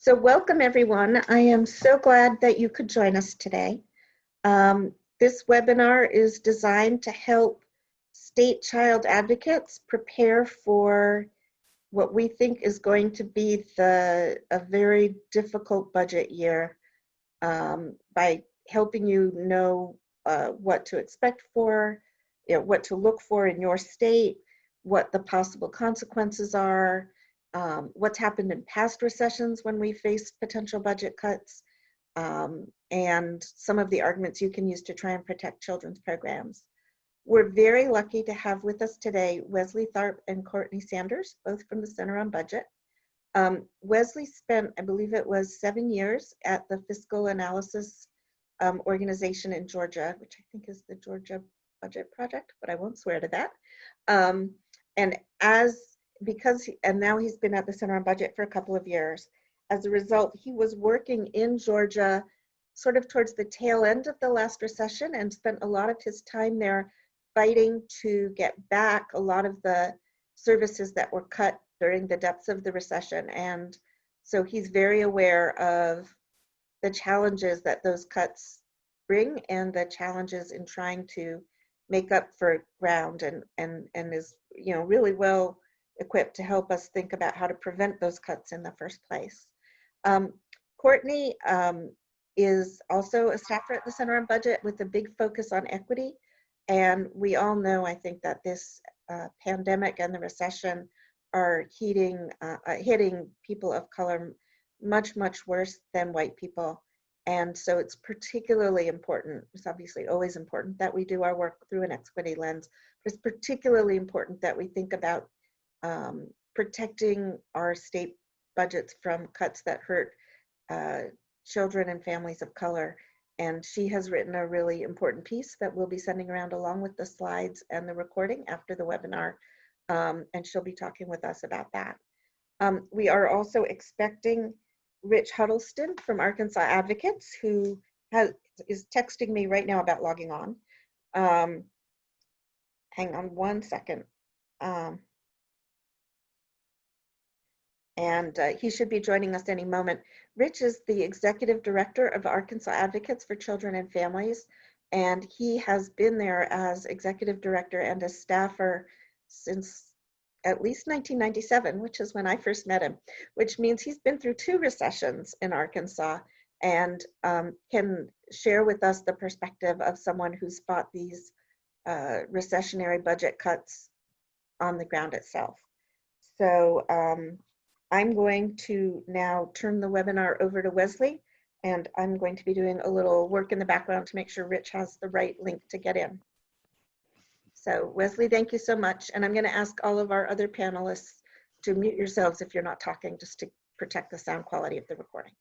So welcome everyone. I am so glad that you could join us today. This webinar is designed to help state child advocates prepare for what we think is going to be a very difficult budget year by helping you know what to expect for, what to look for in your state, what the possible consequences are, what's happened in past recessions when we faced potential budget cuts, and some of the arguments you can use to try and protect children's programs. We're very lucky to have with us today Wesley Tharp and Courtney Sanders, both from the Center on Budget. Wesley spent, I believe it was 7 years at the Fiscal Analysis organization in Georgia, which I think is the Georgia Budget Project, but I won't swear to that. And now he's been at the Center on Budget for a couple of years. As a result, he was working in Georgia sort of towards the tail end of the last recession and spent a lot of his time there fighting to get back a lot of the services that were cut during the depths of the recession. And so he's very aware of the challenges that those cuts bring and the challenges in trying to make up for ground, and is really well equipped to help us think about how to prevent those cuts in the first place. Courtney is also a staffer at the Center on Budget with a big focus on equity. And we all know, I think, that this pandemic and the recession are hitting people of color much, much worse than white people. And so it's particularly important, it's obviously always important that we do our work through an equity lens, but it's particularly important that we think about protecting our state budgets from cuts that hurt children and families of color. And she has written a really important piece that we'll be sending around along with the slides and the recording after the webinar. And she'll be talking with us about that. We are also expecting Rich Huddleston from Arkansas Advocates, who is texting me right now about logging on. Hang on one second. And he should be joining us any moment. Rich is the executive director of Arkansas Advocates for Children and Families, and he has been there as executive director and a staffer since at least 1997, which is when I first met him, which means he's been through 2 recessions in Arkansas and can share with us the perspective of someone who's fought these recessionary budget cuts on the ground itself. So I'm going to now turn the webinar over to Wesley, and I'm going to be doing a little work in the background to make sure Rich has the right link to get in. So Wesley, thank you so much. And I'm going to ask all of our other panelists to mute yourselves if you're not talking, just to protect the sound quality of the recording.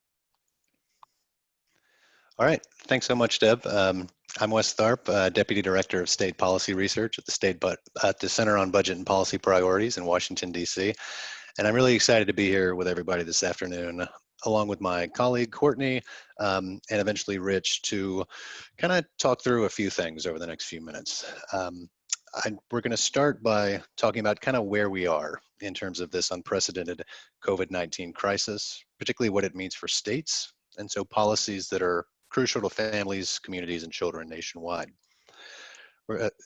All right, thanks so much, Deb. I'm Wes Tharp, Deputy Director of State Policy Research at the Center on Budget and Policy Priorities in Washington, D.C. And I'm really excited to be here with everybody this afternoon, along with my colleague, Courtney, and eventually Rich, to kind of talk through a few things over the next few minutes. We're going to start by talking about kind of where we are in terms of this unprecedented COVID-19 crisis, particularly what it means for states, and so policies that are crucial to families, communities, and children nationwide.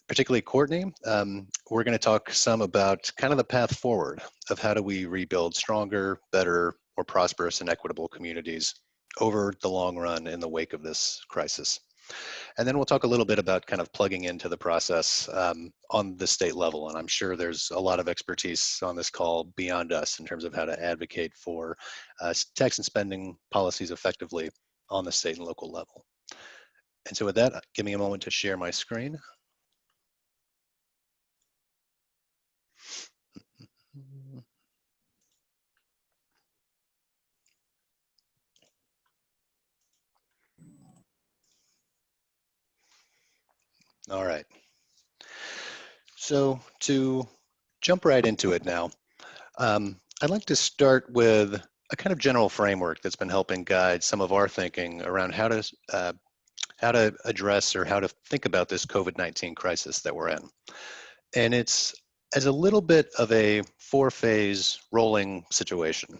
Particularly Courtney, we're going to talk some about kind of the path forward of how do we rebuild stronger, better, more prosperous and equitable communities over the long run in the wake of this crisis. And then we'll talk a little bit about kind of plugging into the process on the state level. And I'm sure there's a lot of expertise on this call beyond us in terms of how to advocate for tax and spending policies effectively on the state and local level. And so with that, give me a moment to share my screen. All right. So to jump right into it now, I'd like to start with a kind of general framework that's been helping guide some of our thinking around how to address or how to think about this COVID-19 crisis that we're in. And it's as a little bit of a 4-phase rolling situation.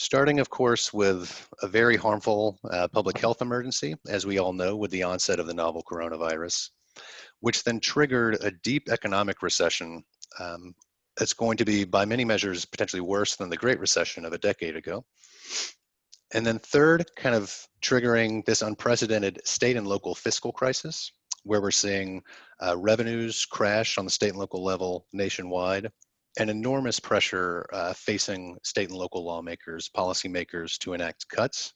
Starting, of course, with a very harmful public health emergency, as we all know, with the onset of the novel coronavirus, which then triggered a deep economic recession that's going to be, by many measures, potentially worse than the Great Recession of a decade ago. And then third, kind of triggering this unprecedented state and local fiscal crisis, where we're seeing revenues crash on the state and local level nationwide, and enormous pressure facing state and local lawmakers, policymakers to enact cuts.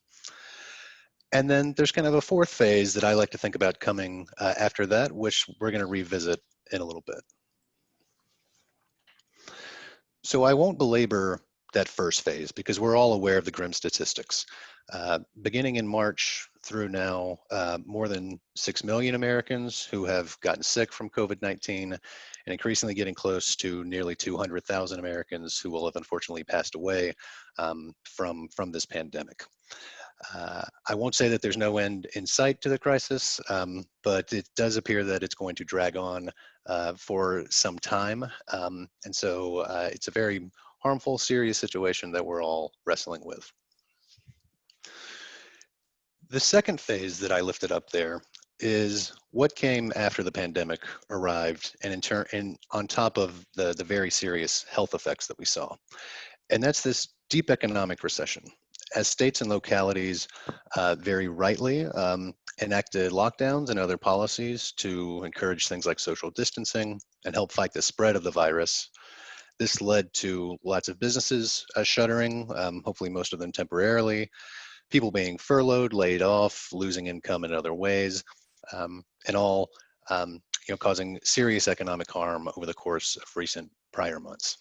And then there's kind of a fourth phase that I like to think about coming after that, which we're going to revisit in a little bit. So I won't belabor that first phase because we're all aware of the grim statistics. Beginning in March through now, more than 6 million Americans who have gotten sick from COVID-19, and increasingly getting close to nearly 200,000 Americans who will have unfortunately passed away from this pandemic. I won't say that there's no end in sight to the crisis, but it does appear that it's going to drag on for some time. And so it's a very harmful, serious situation that we're all wrestling with. The second phase that I lifted up there is what came after the pandemic arrived, and in turn, on top of the very serious health effects that we saw. And that's this deep economic recession. As states and localities very rightly enacted lockdowns and other policies to encourage things like social distancing and help fight the spread of the virus, this led to lots of businesses shuttering, hopefully most of them temporarily, people being furloughed, laid off, losing income in other ways, and all causing serious economic harm over the course of recent prior months.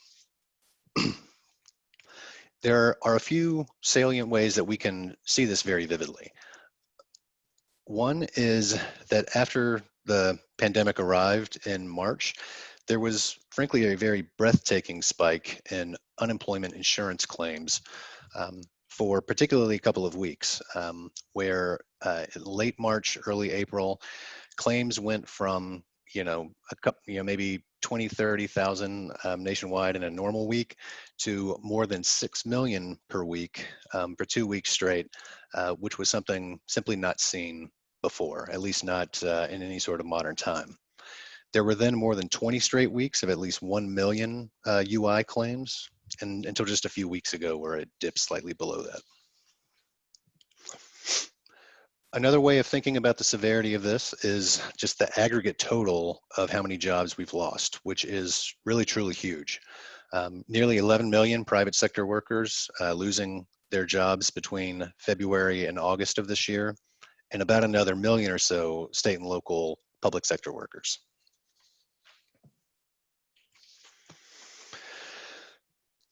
There are a few salient ways that we can see this very vividly. One is that after the pandemic arrived in March, there was frankly a very breathtaking spike in unemployment insurance claims for particularly a couple of weeks, where late March, early April, claims went from maybe 20, 30,000 nationwide in a normal week to more than 6 million per week for 2 weeks straight, which was something simply not seen before, at least not in any sort of modern time. There were then more than 20 straight weeks of at least 1 million UI claims, and until just a few weeks ago where it dipped slightly below that. Another way of thinking about the severity of this is just the aggregate total of how many jobs we've lost, which is really, truly huge. Nearly 11 million private sector workers losing their jobs between February and August of this year, and about another million or so state and local public sector workers.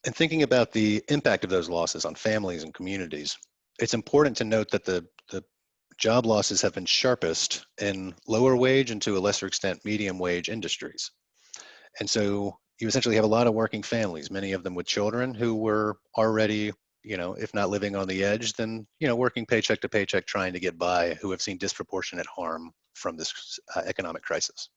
And thinking about the impact of those losses on families and communities, it's important to note that the job losses have been sharpest in lower wage and to a lesser extent medium wage industries. And so you essentially have a lot of working families, many of them with children who were already, if not living on the edge, then, working paycheck to paycheck trying to get by, who have seen disproportionate harm from this economic crisis.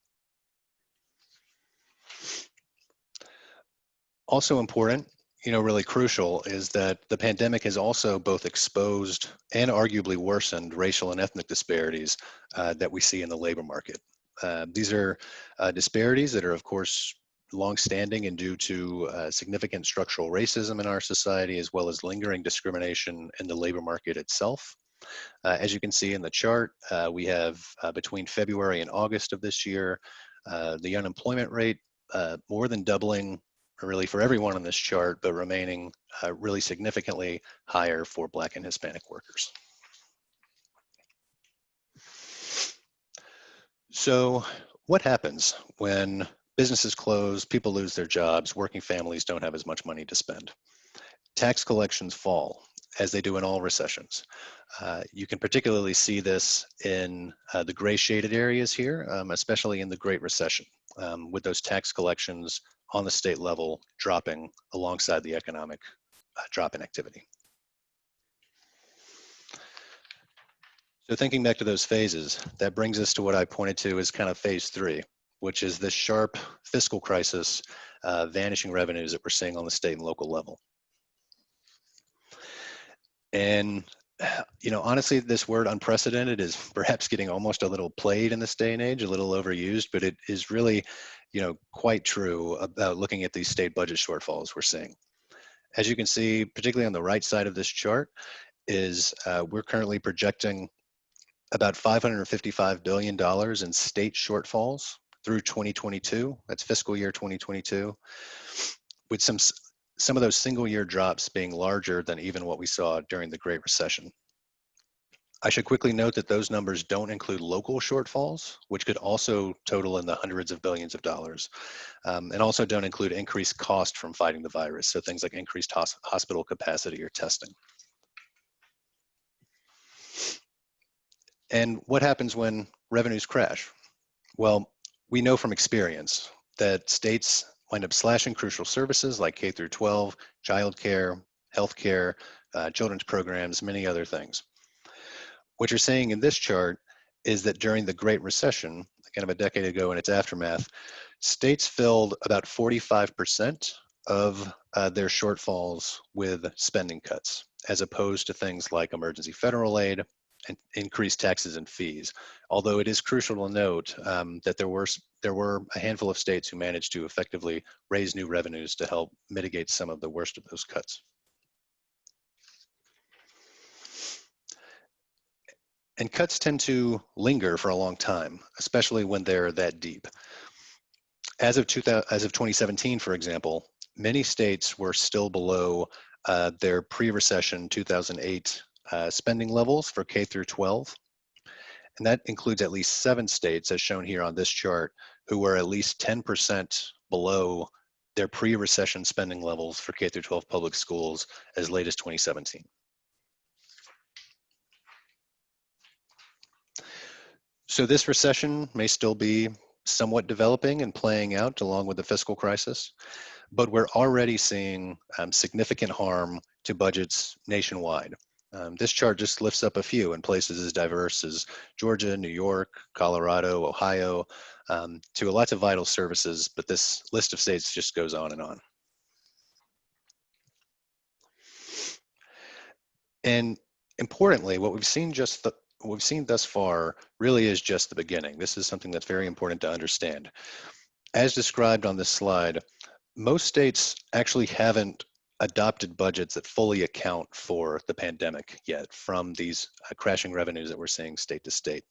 Also important, really crucial, is that the pandemic has also both exposed and arguably worsened racial and ethnic disparities that we see in the labor market. These are disparities that are, of course, longstanding and due to significant structural racism in our society, as well as lingering discrimination in the labor market itself. As you can see in the chart, we have between February and August of this year, the unemployment rate more than doubling really for everyone on this chart, but remaining really significantly higher for Black and Hispanic workers. So what happens when businesses close, people lose their jobs, working families don't have as much money to spend? Tax collections fall, as they do in all recessions. You can particularly see this in the gray shaded areas here, especially in the Great Recession, with those tax collections on the state level dropping alongside the economic drop in activity. So thinking back to those phases, that brings us to what I pointed to as kind of phase 3, which is this sharp fiscal crisis, vanishing revenues that we're seeing on the state and local level. And honestly, this word unprecedented is perhaps getting almost a little played in this day and age, a little overused, but it is really, quite true about looking at these state budget shortfalls we're seeing. As you can see, particularly on the right side of this chart, is we're currently projecting about $555 billion in state shortfalls through 2022. That's fiscal year 2022, with some of those single year drops being larger than even what we saw during the Great Recession. I should quickly note that those numbers don't include local shortfalls, which could also total in the hundreds of billions of dollars, and also don't include increased cost from fighting the virus, so things like increased hospital capacity or testing. And what happens when revenues crash? Well, we know from experience that states wind up slashing crucial services like K through 12, childcare, healthcare, children's programs, many other things. What you're seeing in this chart is that during the Great Recession, kind of a decade ago in its aftermath, states filled about 45% of their shortfalls with spending cuts, as opposed to things like emergency federal aid and increased taxes and fees. Although it is crucial to note that there were a handful of states who managed to effectively raise new revenues to help mitigate some of the worst of those cuts. And cuts tend to linger for a long time, especially when they're that deep. As of 2017, for example, many states were still below their pre-recession 2008 spending levels for K through 12. And that includes at least 7 states, as shown here on this chart, who were at least 10% below their pre-recession spending levels for K through 12 public schools as late as 2017. So this recession may still be somewhat developing and playing out along with the fiscal crisis, but we're already seeing significant harm to budgets nationwide. This chart just lifts up a few in places as diverse as Georgia, New York, Colorado, Ohio, to lots of vital services, but this list of states just goes on and on. And importantly, what we've seen thus far really is just the beginning. This is something that's very important to understand. As described on this slide, most states actually haven't adopted budgets that fully account for the pandemic yet from these crashing revenues that we're seeing state to state.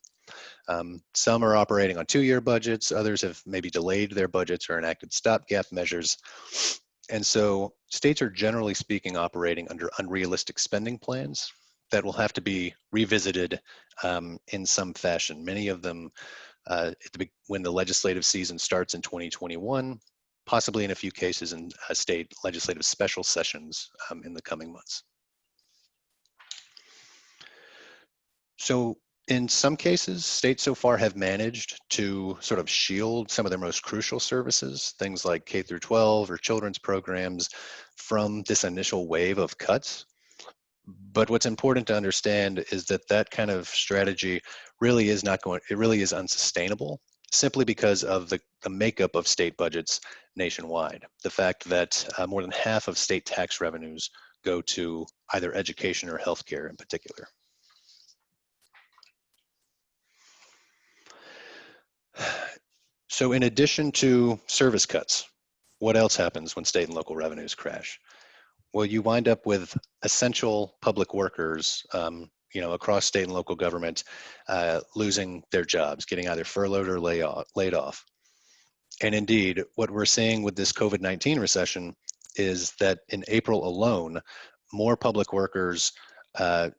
Some are operating on 2-year budgets, others have maybe delayed their budgets or enacted stopgap measures. And so states are generally speaking operating under unrealistic spending plans that will have to be revisited in some fashion. Many of them when the legislative season starts in 2021, possibly in a few cases in state legislative special sessions in the coming months. So in some cases, states so far have managed to sort of shield some of their most crucial services, things like K through 12 or children's programs, from this initial wave of cuts. But what's important to understand is that that kind of strategy really is unsustainable, simply because of the makeup of state budgets nationwide. The fact that more than half of state tax revenues go to either education or healthcare in particular. So in addition to service cuts, what else happens when state and local revenues crash? Well, you wind up with essential public workers, across state and local government, losing their jobs, getting either furloughed or laid off. And indeed, what we're seeing with this COVID-19 recession is that in April alone, more public workers,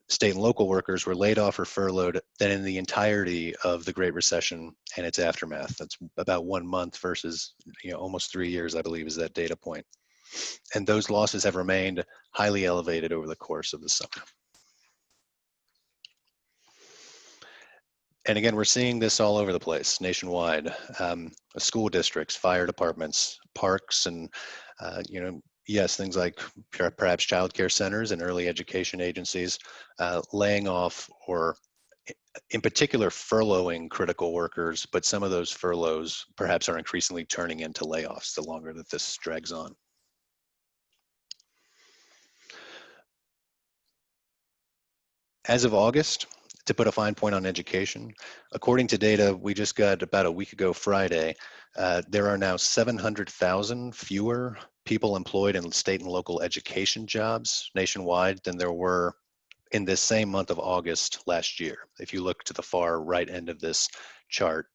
state and local workers, were laid off or furloughed than in the entirety of the Great Recession and its aftermath. That's about 1 month versus almost 3 years, I believe, is that data point. And those losses have remained highly elevated over the course of the summer. And again, we're seeing this all over the place nationwide. School districts, fire departments, parks, and yes, things like perhaps childcare centers and early education agencies laying off, or in particular furloughing critical workers, but some of those furloughs perhaps are increasingly turning into layoffs the longer that this drags on. As of August, to put a fine point on education, according to data we just got about a week ago Friday, there are now 700,000 fewer people employed in state and local education jobs nationwide than there were in this same month of August last year. If you look to the far right end of this chart,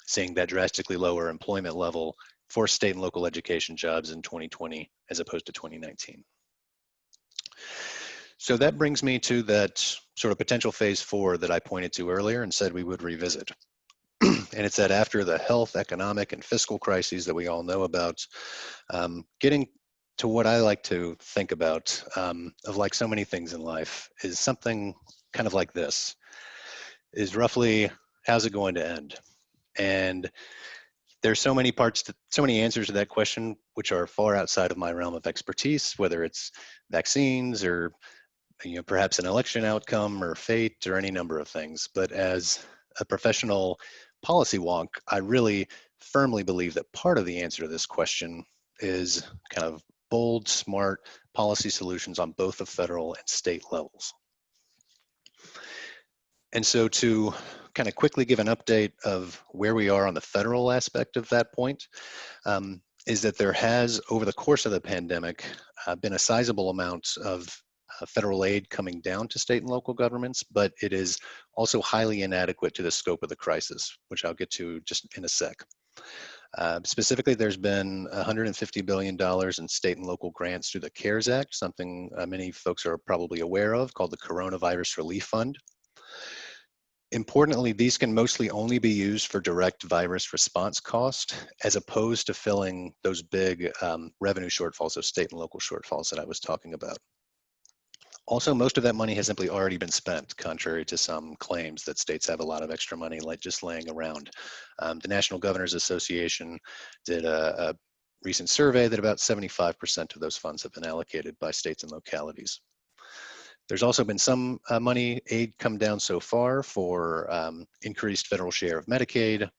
seeing that drastically lower employment level for state and local education jobs in 2020 as opposed to 2019. So that brings me to that sort of potential phase 4 that I pointed to earlier and said we would revisit. And it's that after the health, economic, and fiscal crises that we all know about, getting to what I like to think about, of like so many things in life, is something kind of like this, is roughly, how's it going to end? And there's so many so many answers to that question, which are far outside of my realm of expertise, whether it's vaccines or perhaps an election outcome or fate or any number of things. But as a professional policy wonk, I really firmly believe that part of the answer to this question is kind of bold, smart policy solutions on both the federal and state levels. And so to kind of quickly give an update of where we are on the federal aspect of that point, is that there has, over the course of the pandemic, been a sizable amount of federal aid coming down to state and local governments, but it is also highly inadequate to the scope of the crisis, which I'll get to just in a sec. Specifically, there's been $150 billion in state and local grants through the CARES Act, something many folks are probably aware of, called the Coronavirus Relief Fund. Importantly, these can mostly only be used for direct virus response cost, as opposed to filling those big revenue shortfalls, those state and local shortfalls that I was talking about. Also, most of that money has simply already been spent, contrary to some claims that states have a lot of extra money like just laying around. The National Governors Association did a recent survey that about 75% of those funds have been allocated by states and localities. There's also been some money aid come down so far for increased federal share of Medicaid,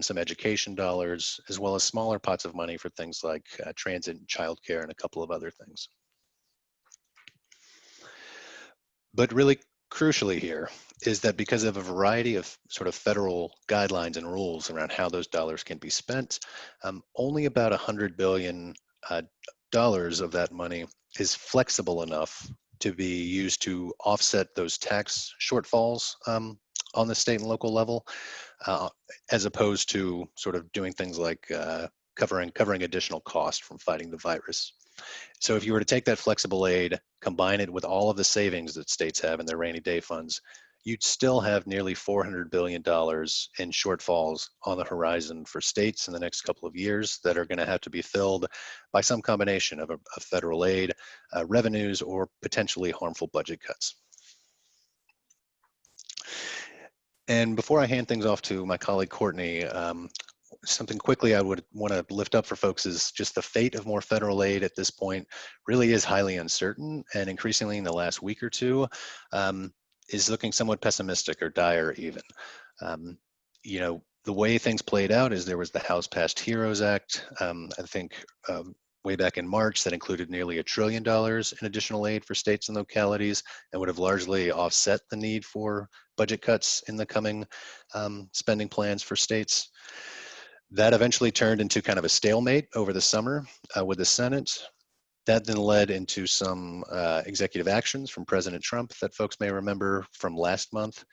some education dollars, as well as smaller pots of money for things like transit and childcare and a couple of other things. But really crucially here is that because of a variety of sort of federal guidelines and rules around how those dollars can be spent, only about $100 billion of that money is flexible enough to be used to offset those tax shortfalls on the state and local level, as opposed to sort of doing things like covering additional cost from fighting the virus. So if you were to take that flexible aid, combine it with all of the savings that states have in their rainy day funds, you'd still have nearly $400 billion in shortfalls on the horizon for states in the next couple of years that are going to have to be filled by some combination of federal aid, revenues, or potentially harmful budget cuts. And before I hand things off to my colleague Courtney, something quickly I would want to lift up for folks is just the fate of more federal aid at this point really is highly uncertain, and increasingly in the last week or two is looking somewhat pessimistic or dire even. The way things played out is there was the House passed HEROES Act, I think way back in March, that included nearly $1 trillion in additional aid for states and localities and would have largely offset the need for budget cuts in the coming spending plans for states. That eventually turned into kind of a stalemate over the summer with the Senate. That then led into some executive actions from President Trump that folks may remember from last month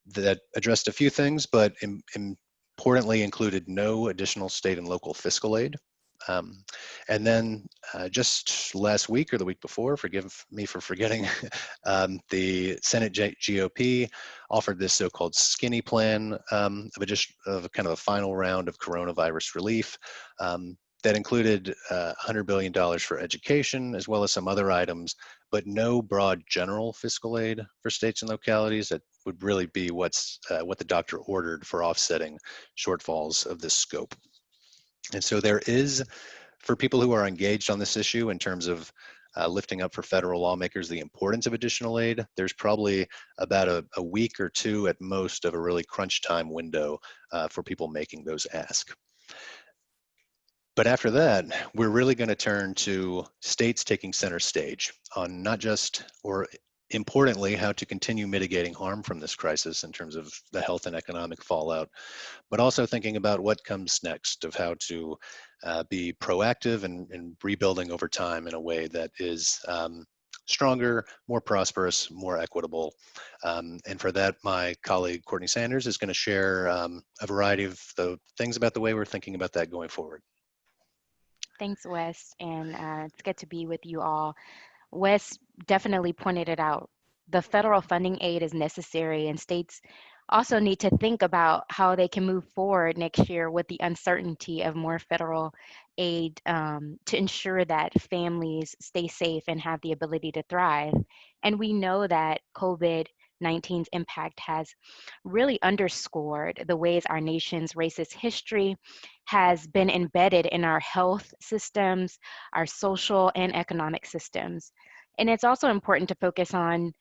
that addressed a few things, but importantly included no additional state and local fiscal aid. And then just last week or the week before, forgive me for forgetting, the Senate GOP offered this so-called skinny plan of kind of a final round of coronavirus relief that included $100 billion for education, as well as some other items, but no broad general fiscal aid for states and localities. That would really be what the doctor ordered for offsetting shortfalls of this scope. And so there is, for people who are engaged on this issue in terms of lifting up for federal lawmakers the importance of additional aid, there's probably about a week or two at most of a really crunch time window for people making those asks. But after that, we're really going to turn to states taking center stage on not just, or importantly, how to continue mitigating harm from this crisis in terms of the health and economic fallout, but also thinking about what comes next, of how to be proactive and rebuilding over time in a way that is stronger, more prosperous, more equitable. And for that, my colleague Courtney Sanders is going to share a variety of the things about the way we're thinking about that going forward. Thanks, Wes, and it's good to be with you all. Wes definitely pointed it out. The federal funding aid is necessary, and states also need to think about how they can move forward next year with the uncertainty of more federal aid to ensure that families stay safe and have the ability to thrive. And we know that COVID-19's impact has really underscored the ways our nation's racist history has been embedded in our health systems, our social and economic systems. And it's also important to focus on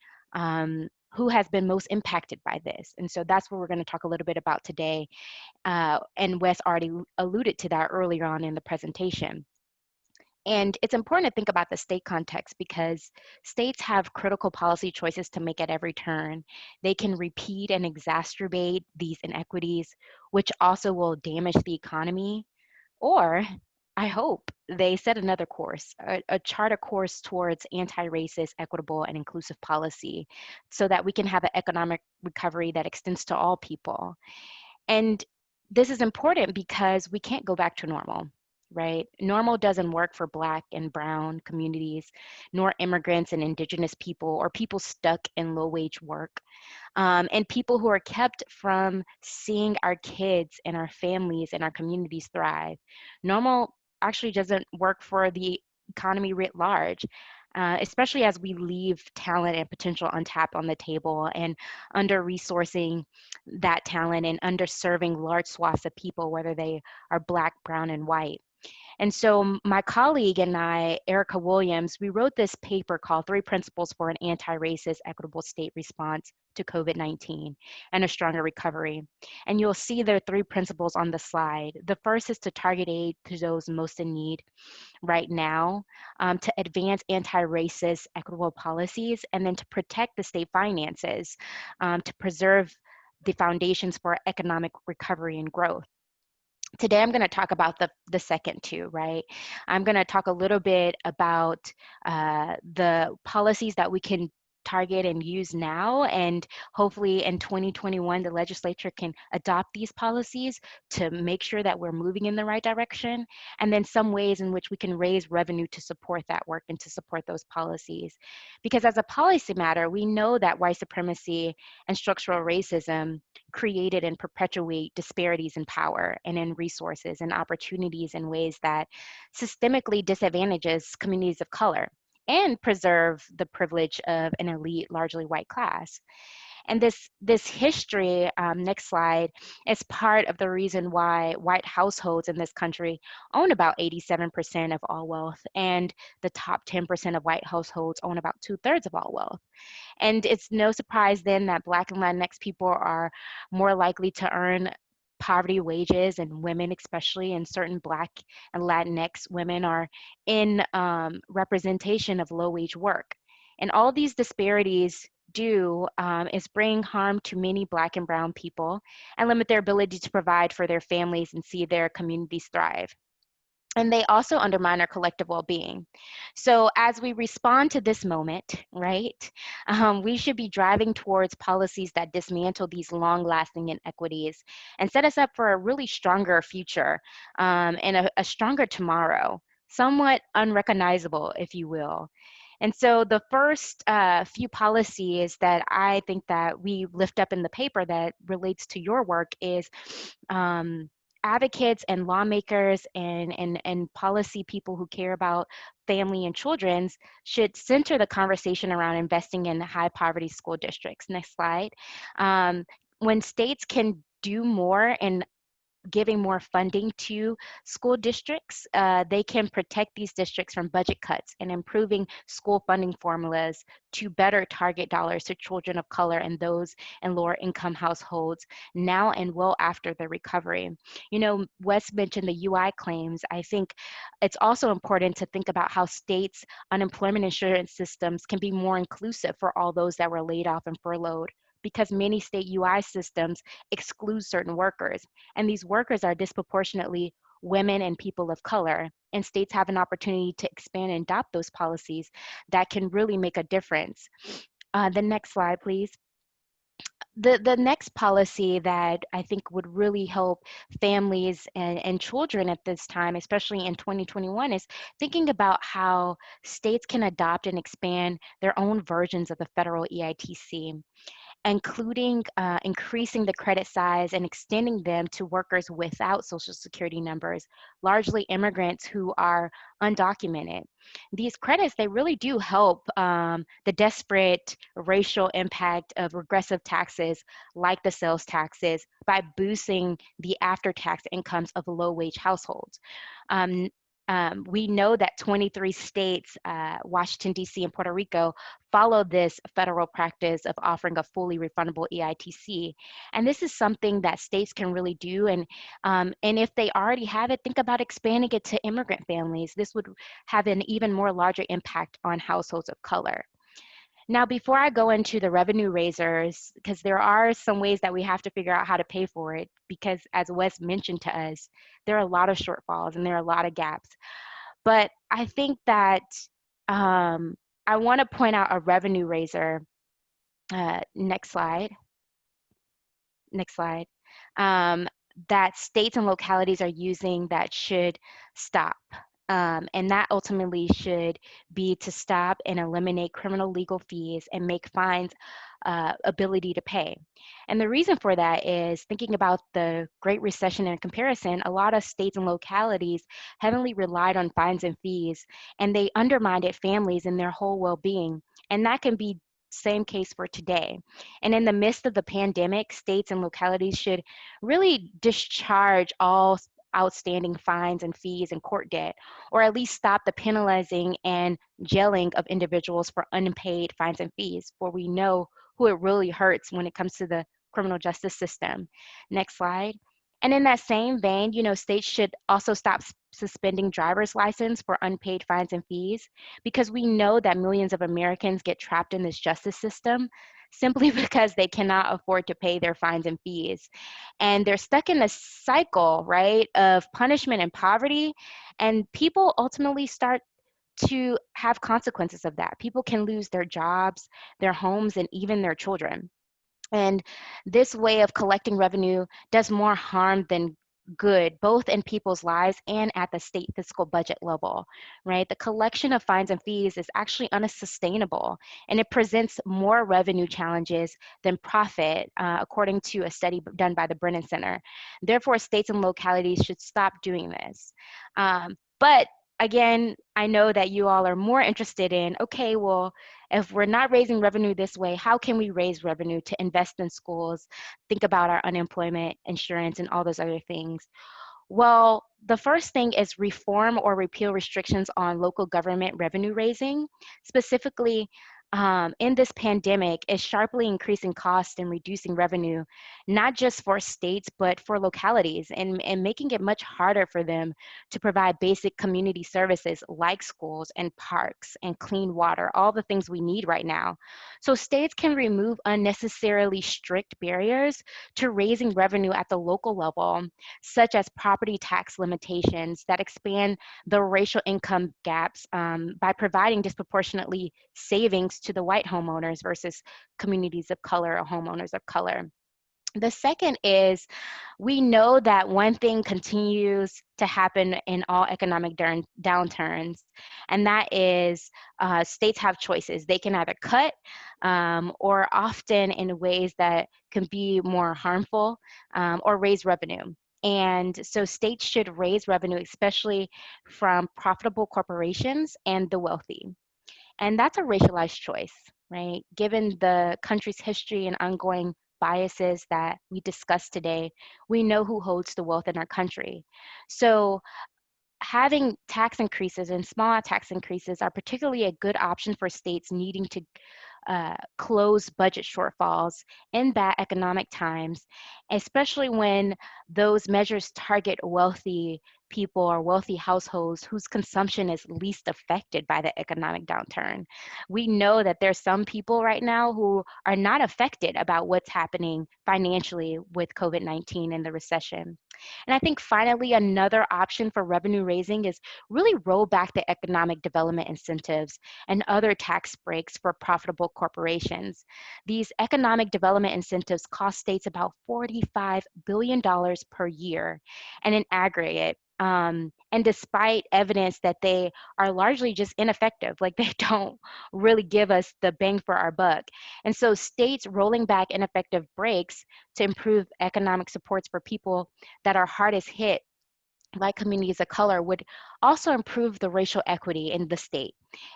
who has been most impacted by this. And so that's what we're going to talk a little bit about today. And Wes already alluded to that earlier on in the presentation. And it's important to think about the state context because states have critical policy choices to make at every turn. They can repeat and exacerbate these inequities, which also will damage the economy, or I hope they set another course, chart a course towards anti-racist, equitable, and inclusive policy so that we can have an economic recovery that extends to all people. And this is important because we can't go back to normal, right? Normal doesn't work for Black and Brown communities, nor immigrants and Indigenous people, or people stuck in low-wage work, and people who are kept from seeing our kids and our families and our communities thrive. Normal actually doesn't work for the economy writ large. Especially as we leave talent and potential untapped on the table and under-resourcing that talent and underserving large swaths of people, whether they are Black, brown, and white. And so my colleague and I, Erica Williams, we wrote this paper called 3 Principles for an Anti-Racist Equitable State Response to COVID-19 and a Stronger Recovery. And you'll see the 3 principles on the slide. The first is to target aid to those most in need right now, to advance anti-racist equitable policies, and then to protect the state finances, to preserve the foundations for economic recovery and growth. Today, I'm going to talk about the second two, right? I'm going to talk a little bit about the policies that we can target and use now, and hopefully in 2021, the legislature can adopt these policies to make sure that we're moving in the right direction, and then some ways in which we can raise revenue to support that work and to support those policies. Because as a policy matter, we know that white supremacy and structural racism created and perpetuate disparities in power and in resources and opportunities in ways that systemically disadvantages communities of color and preserve the privilege of an elite, largely white class. And this history, next slide, is part of the reason why white households in this country own about 87% of all wealth, and the top 10% of white households own about 2/3 of all wealth. And it's no surprise then that Black and Latinx people are more likely to earn poverty wages, and women, especially, and certain Black and Latinx women are in representation of low wage work. And all these disparities do is bring harm to many Black and brown people and limit their ability to provide for their families and see their communities thrive. And they also undermine our collective well-being. So as we respond to this moment, right, we should be driving towards policies that dismantle these long-lasting inequities and set us up for a really stronger future and a stronger tomorrow, somewhat unrecognizable, if you will. And so the first few policies that I think that we lift up in the paper that relates to your work is advocates and lawmakers and policy people who care about family and children's should center the conversation around investing in high poverty school districts. Next slide. When states can do more and giving more funding to school districts, they can protect these districts from budget cuts and improving school funding formulas to better target dollars to children of color and those in lower income households now and well after the recovery. You know, Wes mentioned the UI claims. I think it's also important to think about how states' unemployment insurance systems can be more inclusive for all those that were laid off and furloughed, because many state UI systems exclude certain workers, and these workers are disproportionately women and people of color. And states have an opportunity to expand and adopt those policies that can really make a difference. The next slide, please. The next policy that I think would really help families and children at this time, especially in 2021, is thinking about how states can adopt and expand their own versions of the federal EITC, including increasing the credit size and extending them to workers without Social Security numbers, largely immigrants who are undocumented. These credits, they really do help the desperate racial impact of regressive taxes like the sales taxes by boosting the after-tax incomes of low-wage households. Um, we know that 23 states, Washington, D.C., and Puerto Rico, follow this federal practice of offering a fully refundable EITC. And this is something that states can really do. And if they already have it, think about expanding it to immigrant families. This would have an even more larger impact on households of color. Now, before I go into the revenue raisers, because there are some ways that we have to figure out how to pay for it, because as Wes mentioned to us, there are a lot of shortfalls and there are a lot of gaps. But I think that I want to point out a revenue raiser. Next slide. Next slide. That states and localities are using that should stop. And that ultimately should be to stop and eliminate criminal legal fees and make fines ability to pay. And the reason for that is thinking about the Great Recession in comparison, a lot of states and localities heavily relied on fines and fees, and they undermined families and their whole well-being. And that can be same case for today. And in the midst of the pandemic, states and localities should really discharge all outstanding fines and fees and court debt, or at least stop the penalizing and jailing of individuals for unpaid fines and fees, for we know who it really hurts when it comes to the criminal justice system. Next slide. And in that same vein, you know, states should also stop suspending driver's license for unpaid fines and fees, because we know that millions of Americans get trapped in this justice system simply because they cannot afford to pay their fines and fees. And they're stuck in a cycle, right, of punishment and poverty. And people ultimately start to have consequences of that. People can lose their jobs, their homes, and even their children. And this way of collecting revenue does more harm than good, both in people's lives and at the state fiscal budget level, right? The collection of fines and fees is actually unsustainable, and it presents more revenue challenges than profit, according to a study done by the Brennan Center. Therefore, states and localities should stop doing this. But again, I know that you all are more interested in, okay, well, if we're not raising revenue this way, how can we raise revenue to invest in schools, think about our unemployment insurance and all those other things? Well, the first thing is reform or repeal restrictions on local government revenue raising. Specifically, in this pandemic, is sharply increasing costs and reducing revenue, not just for states, but for localities, and making it much harder for them to provide basic community services like schools and parks and clean water, all the things we need right now. So states can remove unnecessarily strict barriers to raising revenue at the local level, such as property tax limitations that expand the racial income gaps by providing disproportionately savings to the white homeowners versus communities of color or homeowners of color. The second is, we know that one thing continues to happen in all economic downturns, and that is states have choices. They can either cut or often in ways that can be more harmful, or raise revenue. And so states should raise revenue, especially from profitable corporations and the wealthy. And that's a racialized choice, right? Given the country's history and ongoing biases that we discussed today, we know who holds the wealth in our country. So having tax increases and small tax increases are particularly a good option for states needing to close budget shortfalls in bad economic times, especially when those measures target wealthy people or wealthy households whose consumption is least affected by the economic downturn. We know that there's some people right now who are not affected about what's happening financially with COVID-19 and the recession. And I think finally, another option for revenue raising is really roll back the economic development incentives and other tax breaks for profitable corporations. These economic development incentives cost states about $45 billion per year and in aggregate. And despite evidence that they are largely just ineffective, like they don't really give us the bang for our buck. And so states rolling back ineffective breaks to improve economic supports for people that are hardest hit, like communities of color, would also improve the racial equity in the state.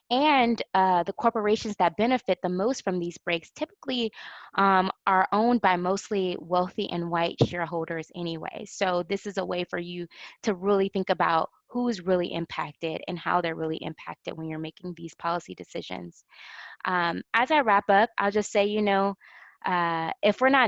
And the corporations that benefit the most from these breaks typically are owned by mostly wealthy and white shareholders anyway. So this is a way for you to really think about who's really impacted and how they're really impacted when you're making these policy decisions. As I wrap up, I'll just say, if we're not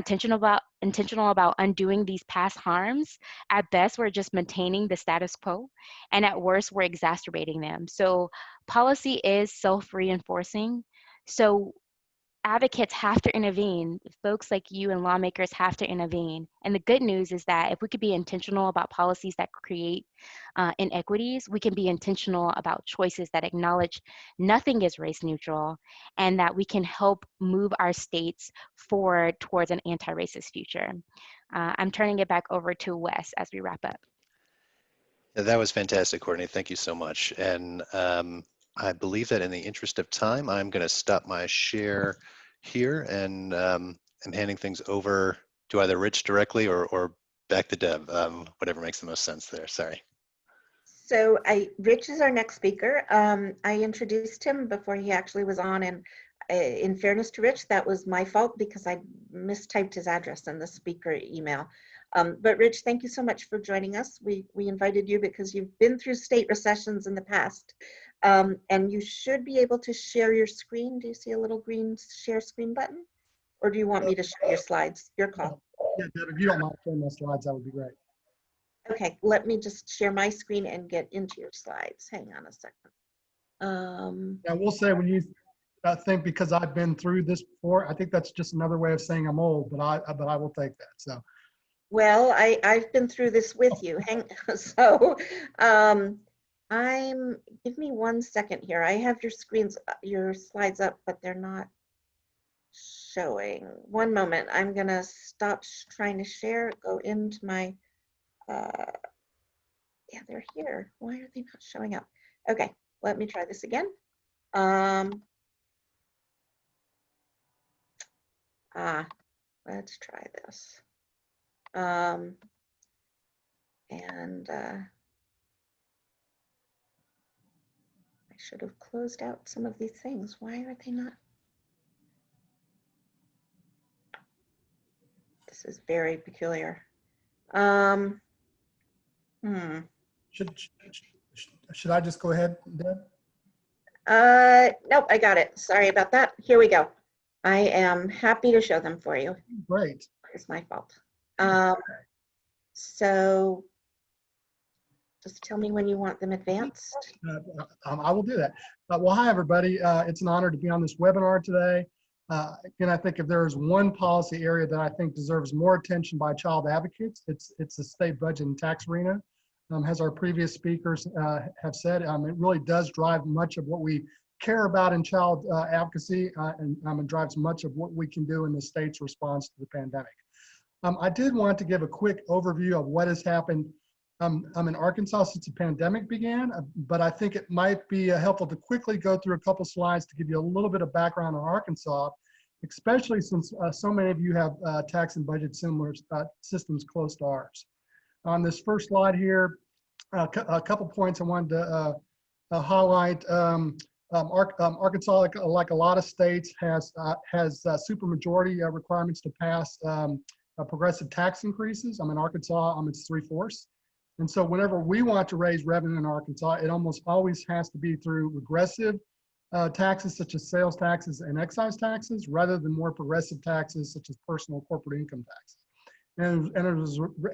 intentional about undoing these past harms, at best we're just maintaining the status quo, and at worst we're exacerbating them. So policy is self-reinforcing. So advocates have to intervene. Folks like you and lawmakers have to intervene. And the good news is that if we could be intentional about policies that create inequities, we can be intentional about choices that acknowledge nothing is race neutral, and that we can help move our states forward towards an anti-racist future. I'm turning it back over to Wes as we wrap up. Yeah, that was fantastic, Courtney. Thank you so much. And I believe that in the interest of time, I'm going to stop my share here, and I'm handing things over to either Rich directly or back to Deb, whatever makes the most sense there. Sorry. So Rich is our next speaker. I introduced him before he actually was on, and in fairness to Rich, that was my fault because I mistyped his address in the speaker email. But Rich, thank you so much for joining us. We invited you because you've been through state recessions in the past. And you should be able to share your screen. Do you see a little green share screen button? Or do you want me to share your slides? Your call. Yeah, Deb, if you don't mind sharing my slides, that would be great. Okay, let me just share my screen and get into your slides. Hang on a second. I will say, when you think because I've been through this before, I think that's just another way of saying I'm old, but I will take that. So. Well, I've been through this with you. Give me 1 second here. I have your slides up, but they're not showing. One moment. I'm gonna stop trying to share. Go into my. Yeah, they're here. Why are they not showing up? Okay, let me try this again. Let's try this. I should have closed out some of these things. Why are they not? This is very peculiar. Should I just go ahead, Deb? Nope, I got it. Sorry about that. Here we go. I am happy to show them for you. Great. It's my fault. So just tell me when you want them advanced. I will do that. Well, hi, everybody. It's an honor to be on this webinar today. Again, I think if there is one policy area that I think deserves more attention by child advocates, it's the state budget and tax arena. As our previous speakers have said, it really does drive much of what we care about in child advocacy, and it drives much of what we can do in the state's response to the pandemic. I did want to give a quick overview of what has happened in Arkansas since the pandemic began, but I think it might be helpful to quickly go through a couple slides to give you a little bit of background on Arkansas, especially since so many of you have tax and budget similar systems close to ours. On this first slide here, a couple points I wanted to highlight. Arkansas, like a lot of states, has supermajority requirements to pass progressive tax increases. In Arkansas, it's 3/4. And so whenever we want to raise revenue in Arkansas, it almost always has to be through regressive taxes such as sales taxes and excise taxes, rather than more progressive taxes such as personal corporate income taxes. And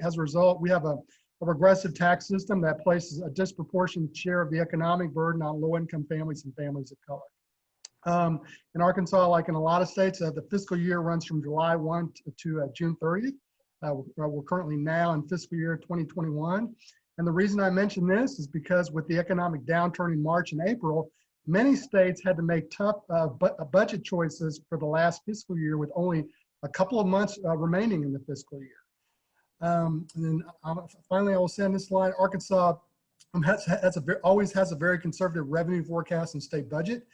as a result, we have a regressive tax system that places a disproportionate share of the economic burden on low-income families and families of color. In Arkansas, like in a lot of states, the fiscal year runs from July 1 to June 30th. We're currently now in fiscal year 2021. And the reason I mention this is because with the economic downturn in March and April, many states had to make tough budget choices for the last fiscal year with only a couple of months remaining in the fiscal year. And then finally, I will say on this slide, Arkansas always has a very conservative revenue forecast and state budget.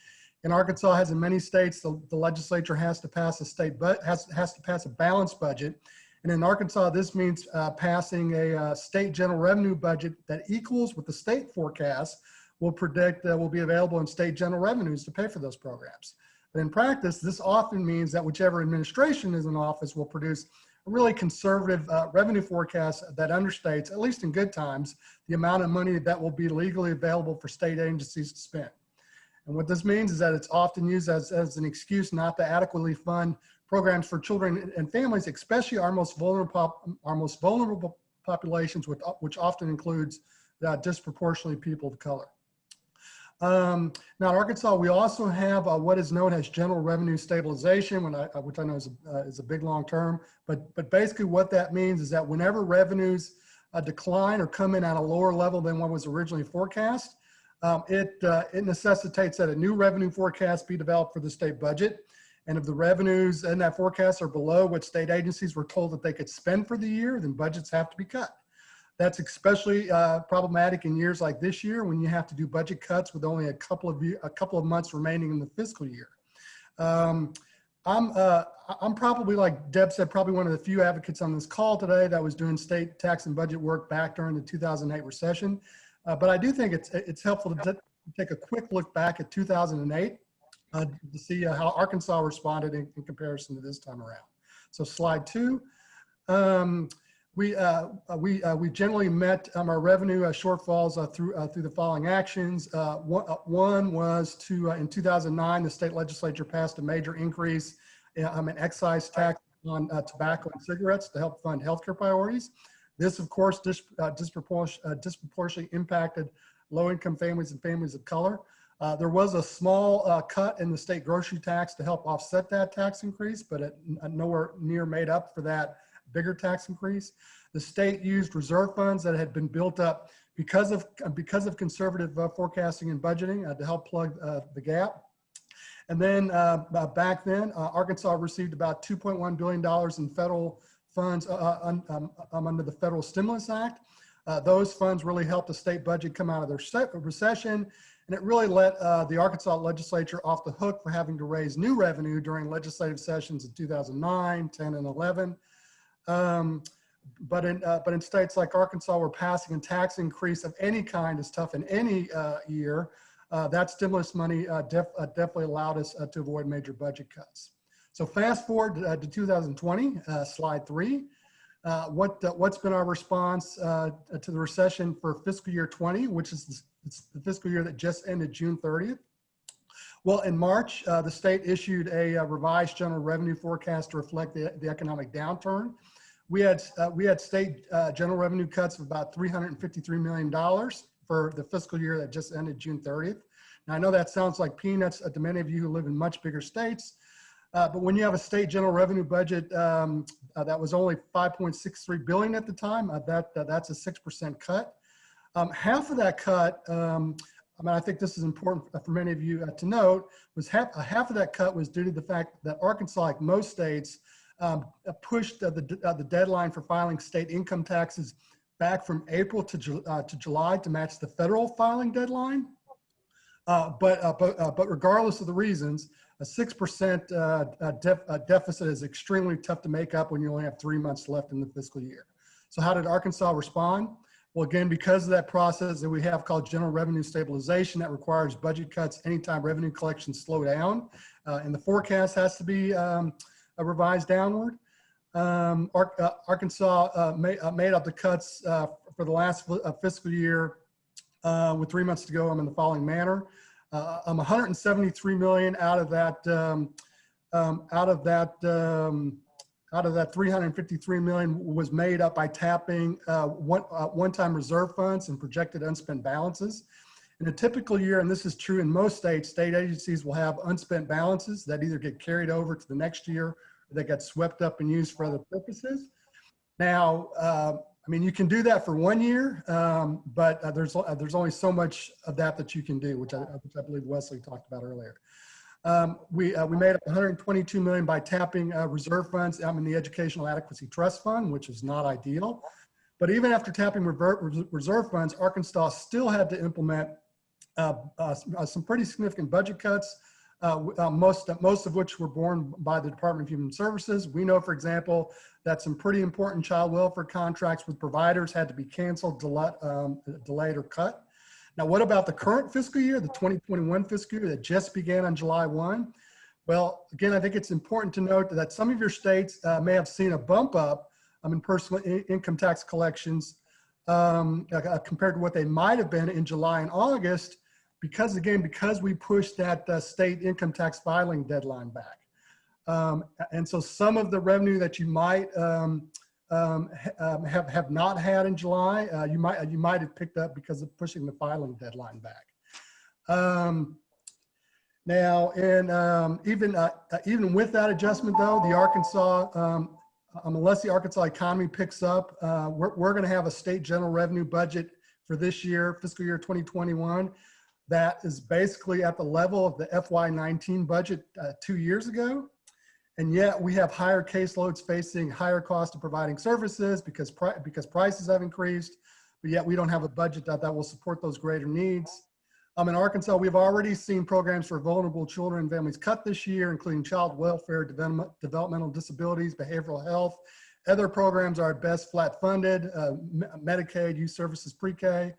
In Arkansas, as in many states, the legislature has to pass a balanced budget. And in Arkansas, this means passing a state general revenue budget that equals what the state forecast will predict will be available in state general revenues to pay for those programs. But in practice, this often means that whichever administration is in office will produce a really conservative revenue forecast that understates, at least in good times, the amount of money that will be legally available for state agencies to spend. And what this means is that it's often used as an excuse not to adequately fund programs for children and families, especially our most vulnerable populations, which often includes disproportionately people of color. Now in Arkansas, we also have what is known as general revenue stabilization, which I know is a big long term, but basically what that means is that whenever revenues decline or come in at a lower level than what was originally forecast, it necessitates that a new revenue forecast be developed for the state budget. And if the revenues in that forecast are below what state agencies were told that they could spend for the year, then budgets have to be cut. That's especially problematic in years like this year when you have to do budget cuts with only a couple of months remaining in the fiscal year. I'm probably, like Deb said, probably one of the few advocates on this call today that was doing state tax and budget work back during the 2008 recession. But I do think it's helpful to take a quick look back at 2008 to see how Arkansas responded in comparison to this time around. So slide 2. We generally met our revenue shortfalls through the following actions. One was in 2009, the state legislature passed a major increase in excise tax on tobacco and cigarettes to help fund healthcare priorities. This, of course, disproportionately impacted low-income families and families of color. There was a small cut in the state grocery tax to help offset that tax increase, but it nowhere near made up for that bigger tax increase. The state used reserve funds that had been built up because of conservative forecasting and budgeting to help plug the gap. And then back then, Arkansas received about $2.1 billion in federal funds under the Federal Stimulus Act. Those funds really helped the state budget come out of their recession, and it really let the Arkansas legislature off the hook for having to raise new revenue during legislative sessions in 2009, 10, and 11. But in states like Arkansas, where passing a tax increase of any kind is tough in any year, that stimulus money definitely allowed us to avoid major budget cuts. So fast forward to 2020, slide 3. What's been our response to the recession for fiscal year 20, which is the fiscal year that just ended June 30th? Well, in March, the state issued a revised general revenue forecast to reflect the economic downturn. We had state general revenue cuts of about $353 million for the fiscal year that just ended June 30th. Now, I know that sounds like peanuts to many of you who live in much bigger states, but when you have a state general revenue budget that was only $5.63 billion at the time, that's a 6% cut. Half of that cut, I think this is important for many of you to note, was half of that cut was due to the fact that Arkansas, like most states, pushed the deadline for filing state income taxes back from April to July to match the federal filing deadline. But regardless of the reasons, a 6% deficit is extremely tough to make up when you only have 3 months left in the fiscal year. So how did Arkansas respond? Well, again, because of that process that we have called general revenue stabilization, that requires budget cuts anytime revenue collections slow down, and the forecast has to be revised downward. Arkansas made up the cuts for the last fiscal year with 3 months to go in the following manner. 173 million out of that 353 million was made up by tapping one-time reserve funds and projected unspent balances. In a typical year, and this is true in most states, state agencies will have unspent balances that either get carried over to the next year or that get swept up and used for other purposes. Now, I mean, you can do that for 1 year, but there's only so much of that you can do, which I believe Wesley talked about earlier. We made up 122 million by tapping reserve funds in the Educational Adequacy Trust Fund, which is not ideal. But even after tapping reserve funds, Arkansas still had to implement some pretty significant budget cuts, most of which were borne by the Department of Human Services. We know, for example, that some pretty important child welfare contracts with providers had to be canceled, delayed, or cut. Now, what about the current fiscal year, the 2021 fiscal year that just began on July 1? Well, again, I think it's important to note that some of your states may have seen a bump up in personal income tax collections compared to what they might have been in July and August, because we pushed that state income tax filing deadline back. And so some of the revenue that you might have not had in July, you might have picked up because of pushing the filing deadline back. Now, and even with that adjustment, though, the Arkansas, unless the Arkansas economy picks up, we're going to have a state general revenue budget for this year, fiscal year 2021, that is basically at the level of the FY19 budget 2 years ago. And yet we have higher caseloads facing higher cost of providing services because prices have increased, but yet we don't have a budget that will support those greater needs. In Arkansas, we've already seen programs for vulnerable children and families cut this year, including child welfare, developmental disabilities, behavioral health. Other programs are at best flat funded, Medicaid, youth services, pre-K.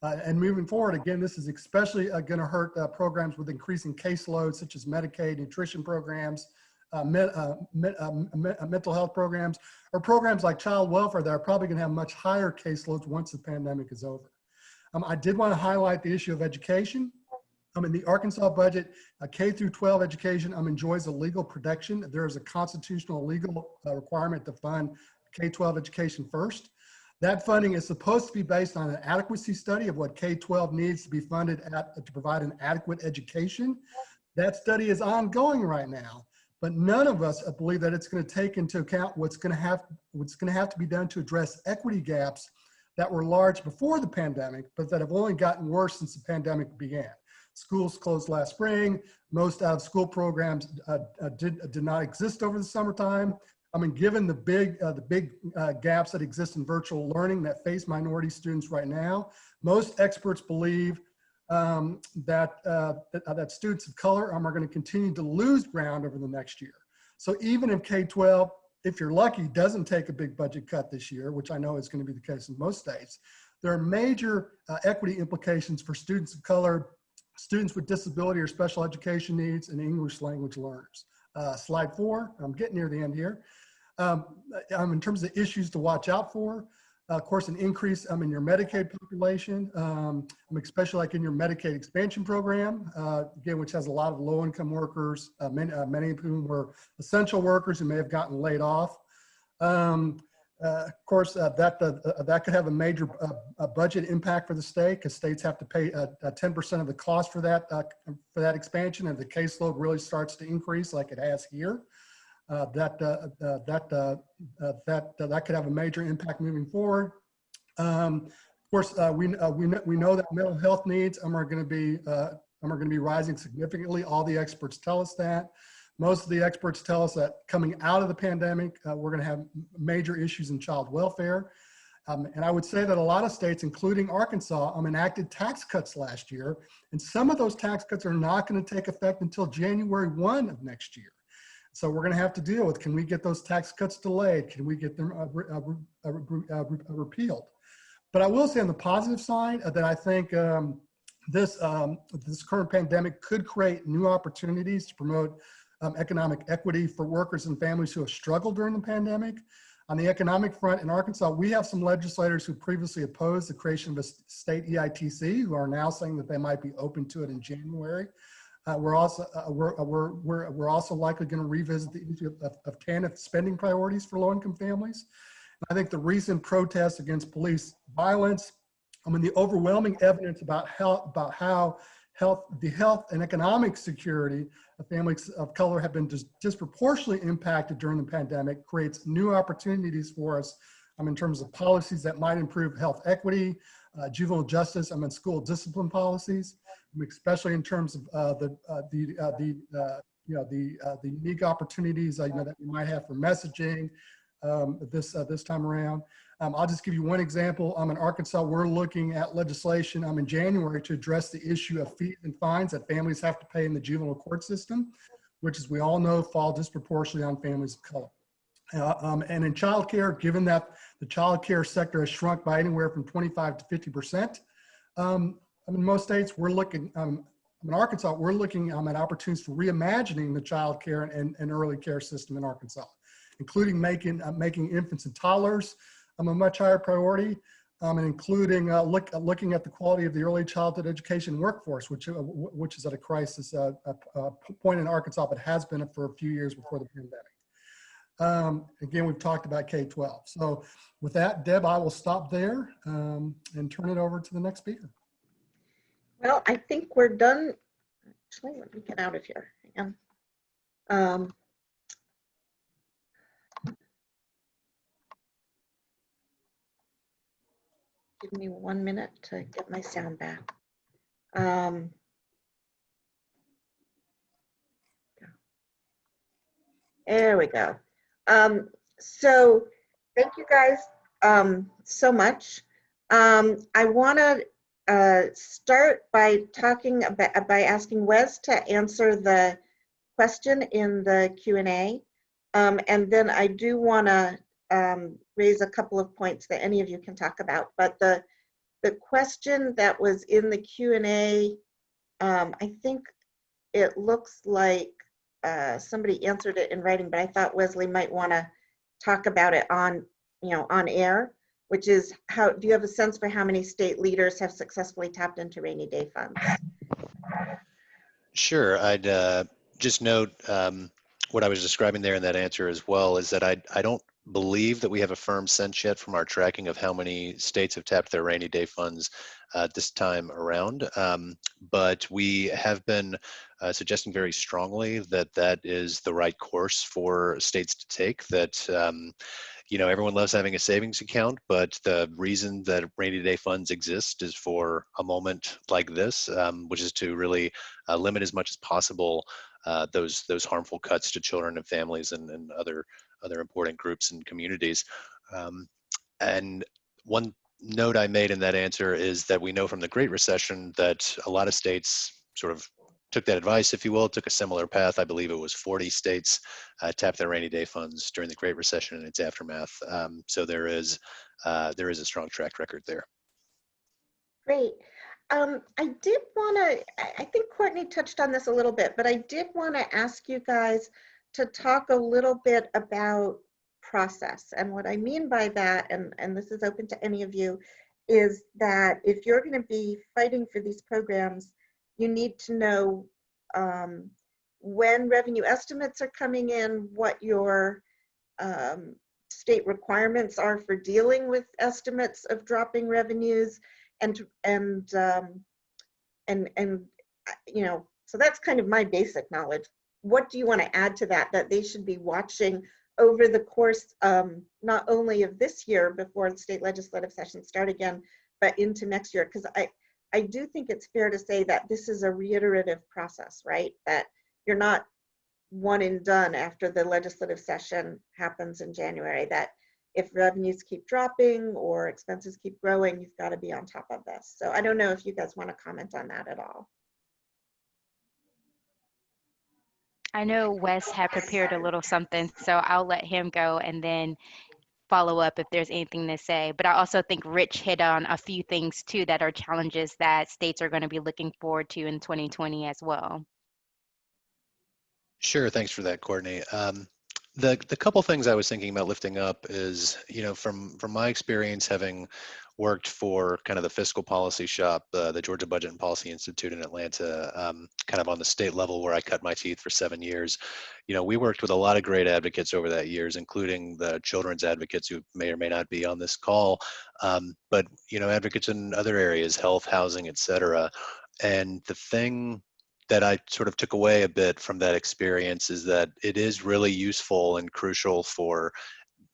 And moving forward, again, this is especially going to hurt programs with increasing caseloads, such as Medicaid, nutrition programs, mental health programs, or programs like child welfare that are probably going to have much higher caseloads once the pandemic is over. I did want to highlight the issue of education. In the Arkansas budget, K through 12 education enjoys a legal protection. There is a constitutional legal requirement to fund K-12 education first. That funding is supposed to be based on an adequacy study of what K-12 needs to be funded to provide an adequate education. That study is ongoing right now, but none of us believe that it's going to take into account what's going to have to be done to address equity gaps that were large before the pandemic, but that have only gotten worse since the pandemic began. Schools closed last spring. Most out-of-school programs did not exist over the summertime. Given the big gaps that exist in virtual learning that face minority students right now, most experts believe that students of color are going to continue to lose ground over the next year. So even if K-12, if you're lucky, doesn't take a big budget cut this year, which I know is going to be the case in most states, there are major equity implications for students of color, students with disability or special education needs, and English language learners. Slide 4, I'm getting near the end here. In terms of issues to watch out for, of course, an increase in your Medicaid population, especially like in your Medicaid expansion program, again, which has a lot of low-income workers, many of whom were essential workers who may have gotten laid off. Of course, that could have a major budget impact for the state, because states have to pay 10% of the cost for that expansion, and the caseload really starts to increase like it has here. That could have a major impact moving forward. Of course, we know that mental health needs are going to be rising significantly. All the experts tell us that. Most of the experts tell us that coming out of the pandemic, we're going to have major issues in child welfare. And I would say that a lot of states, including Arkansas, enacted tax cuts last year, and some of those tax cuts are not going to take effect until January 1 of next year. So we're going to have to deal with, can we get those tax cuts delayed? Can we get them repealed? But I will say on the positive side that I think this current pandemic could create new opportunities to promote economic equity for workers and families who have struggled during the pandemic. On the economic front in Arkansas, we have some legislators who previously opposed the creation of a state EITC who are now saying that they might be open to it in January. We're also likely going to revisit the issue of TANF spending priorities for low-income families. And I think the recent protests against police violence, the overwhelming evidence about how the health and economic security of families of color have been disproportionately impacted during the pandemic creates new opportunities for us in terms of policies that might improve health equity, juvenile justice, school discipline policies, especially in terms of the unique opportunities that we might have for messaging this time around. I'll just give you one example. In Arkansas, we're looking at legislation in January to address the issue of fees and fines that families have to pay in the juvenile court system, which, as we all know, fall disproportionately on families of color. And in childcare, given that the childcare sector has shrunk by anywhere from 25 to 50%, in most states, we're looking, in Arkansas, we're looking at opportunities for reimagining the childcare and early care system in Arkansas, including making infants and toddlers a much higher priority, and including looking at the quality of the early childhood education workforce, which is at a crisis point in Arkansas, but has been for a few years before the pandemic. Again, we've talked about K-12. So with that, Deb, I will stop there and turn it over to the next speaker. Well, I think we're done. Actually, let me get out of here. Hang on. Give me 1 minute to get my sound back. There we go. So thank you guys so much. I want to start by asking Wes to answer the question in the Q&A, and then I do want to raise a couple of points that any of you can talk about. But the question that was in the Q&A, I think it looks like somebody answered it in writing, but I thought Wesley might want to talk about it on air, which is do you have a sense for how many state leaders have successfully tapped into rainy day funds? Sure. I'd just note what I was describing there in that answer as well is that I don't believe that we have a firm sense yet from our tracking of how many states have tapped their rainy day funds this time around. But we have been suggesting very strongly that that is the right course for states to take, that everyone loves having a savings account, but the reason that rainy day funds exist is for a moment like this, which is to really limit as much as possible those harmful cuts to children and families and other important groups and communities. And one note I made in that answer is that we know from the Great Recession that a lot of states sort of took that advice, if you will, took a similar path. I believe it was 40 states tapped their rainy day funds during the Great Recession and its aftermath. So there is a strong track record there. Great. I did want to, I think Courtney touched on this a little bit, but I did want to ask you guys to talk a little bit about process. And what I mean by that, and this is open to any of you, is that if you're going to be fighting for these programs, you need to know when revenue estimates are coming in, what your state requirements are for dealing with estimates of dropping revenues, and so that's kind of my basic knowledge. What do you want to add to that they should be watching over the course not only of this year before the state legislative sessions start again, but into next year? Because I do think it's fair to say that this is a reiterative process, right? That you're not one and done after the legislative session happens in January, that if revenues keep dropping or expenses keep growing, you've got to be on top of this. So I don't know if you guys want to comment on that at all. I know Wes had prepared a little something, so I'll let him go, and then follow up if there's anything to say. But I also think Rich hit on a few things too that are challenges that states are going to be looking forward to in 2020 as well. Sure, thanks for that, Courtney. The couple things I was thinking about lifting up is, from my experience having worked for kind of the fiscal policy shop, the Georgia Budget and Policy Institute in Atlanta, kind of on the state level where I cut my teeth for 7 years. We worked with a lot of great advocates over that years, including the children's advocates who may or may not be on this call, but advocates in other areas, health, housing, et cetera. And the thing that I sort of took away a bit from that experience is that it is really useful and crucial for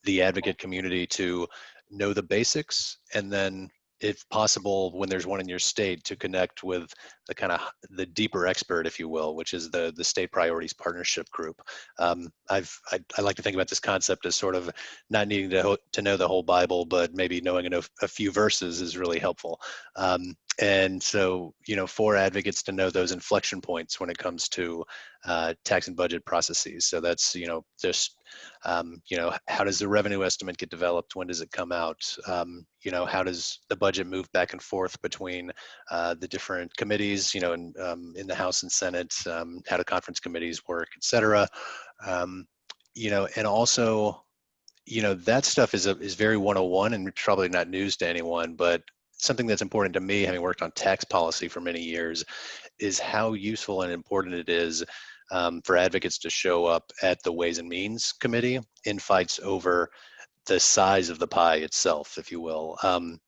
the advocate community to know the basics, and then if possible, when there's one in your state, to connect with the kind of the deeper expert, if you will, which is the state priorities partnership group. I like to think about this concept as sort of not needing to know the whole Bible, but maybe knowing a few verses is really helpful. And so, for advocates to know those inflection points when it comes to tax and budget processes. So that's, just, how does the revenue estimate get developed? When does it come out? How does the budget move back and forth between the different committees, in the House and Senate? How do conference committees work, et cetera? And also, that stuff is very 101 and probably not news to anyone, but something that's important to me, having worked on tax policy for many years, is how useful and important it is for advocates to show up at the Ways and Means Committee in fights over the size of the pie itself, if you will,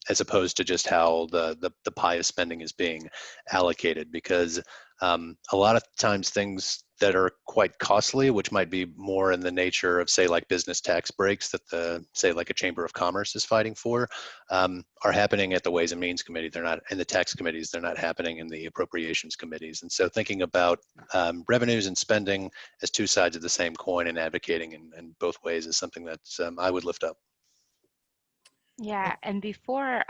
as opposed to just how the pie of spending is being allocated. Because a lot of times things that are quite costly, which might be more in the nature of, say, like business tax breaks that say like a Chamber of Commerce is fighting for, are happening at the Ways and Means Committee. They're not in the tax committees. They're not happening in the appropriations committees. And so thinking about revenues and spending as two sides of the same coin and advocating in both ways is something that I would lift up. Yeah, and before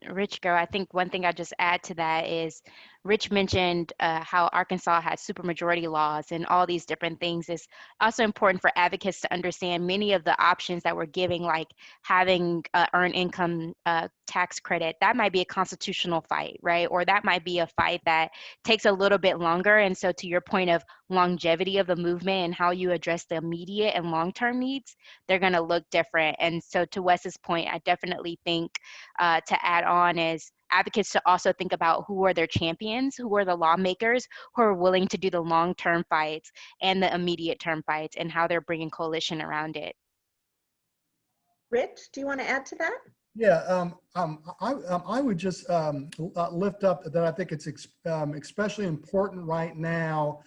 Rich go, I think one thing I just add to that is Rich mentioned how Arkansas has supermajority laws and all these different things. It's also important for advocates to understand many of the options that we're giving, like having earned income tax credit. That might be a constitutional fight, right? Or that might be a fight that takes a little bit longer. And so to your point of longevity of the movement and how you address the immediate and long-term needs, they're going to look different. And so to Wes's point, I definitely think to add on is advocates to also think about who are their champions, who are the lawmakers who are willing to do the long-term fights and the immediate term fights, and how they're bringing coalition around it. Rich, do you want to add to that? Yeah, I would just lift up that I think it's especially important right now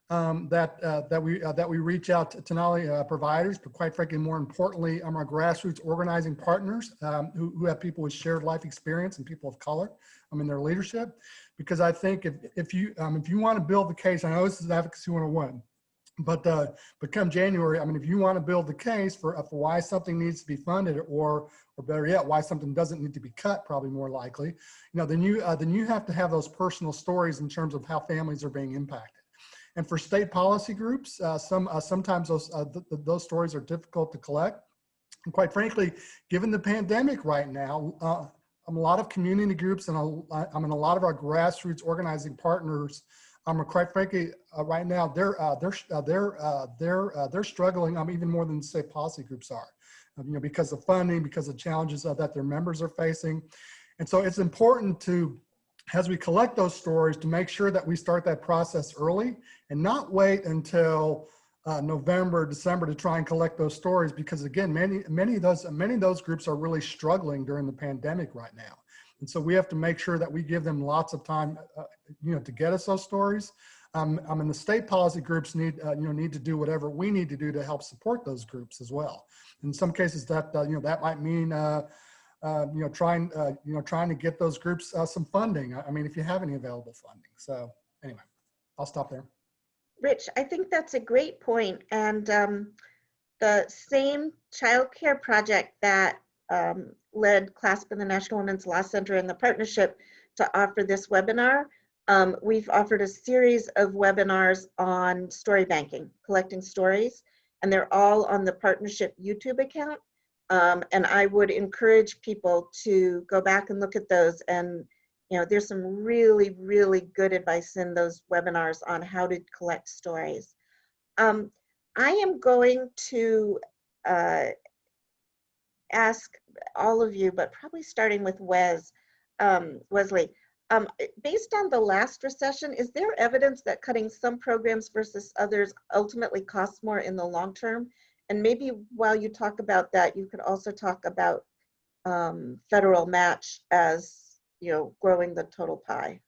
that we reach out to not only providers, but quite frankly, more importantly, our grassroots organizing partners who have people with shared life experience and people of color in their leadership. Because I think if you want to build the case, I know this is Advocacy 101, but come January, if you want to build the case for why something needs to be funded, or better yet, why something doesn't need to be cut, probably more likely, then you have to have those personal stories in terms of how families are being impacted. And for state policy groups, sometimes those stories are difficult to collect. And quite frankly, given the pandemic right now, a lot of community groups and a lot of our grassroots organizing partners, quite frankly, right now they're struggling even more than state policy groups are, because of funding, because of challenges that their members are facing. And so it's important to, as we collect those stories, to make sure that we start that process early and not wait until November, December to try and collect those stories, because again, many of those groups are really struggling during the pandemic right now. And so we have to make sure that we give them lots of time, to get us those stories. The state policy groups need to do whatever we need to do to help support those groups as well. In some cases, that that might mean trying to get those groups some funding. If you have any available funding. So anyway, I'll stop there. Rich, I think that's a great point. And the same child care project that led CLASP and the National Women's Law Center and the partnership to offer this webinar, we've offered a series of webinars on story banking, collecting stories, and they're all on the partnership YouTube account. And I would encourage people to go back and look at those. And, there's some really, really good advice in those webinars on how to collect stories. I am going to ask all of you, but probably starting with Wesley, based on the last recession, is there evidence that cutting some programs versus others ultimately costs more in the long term? And maybe while you talk about that, you could also talk about federal match as, growing the total pie.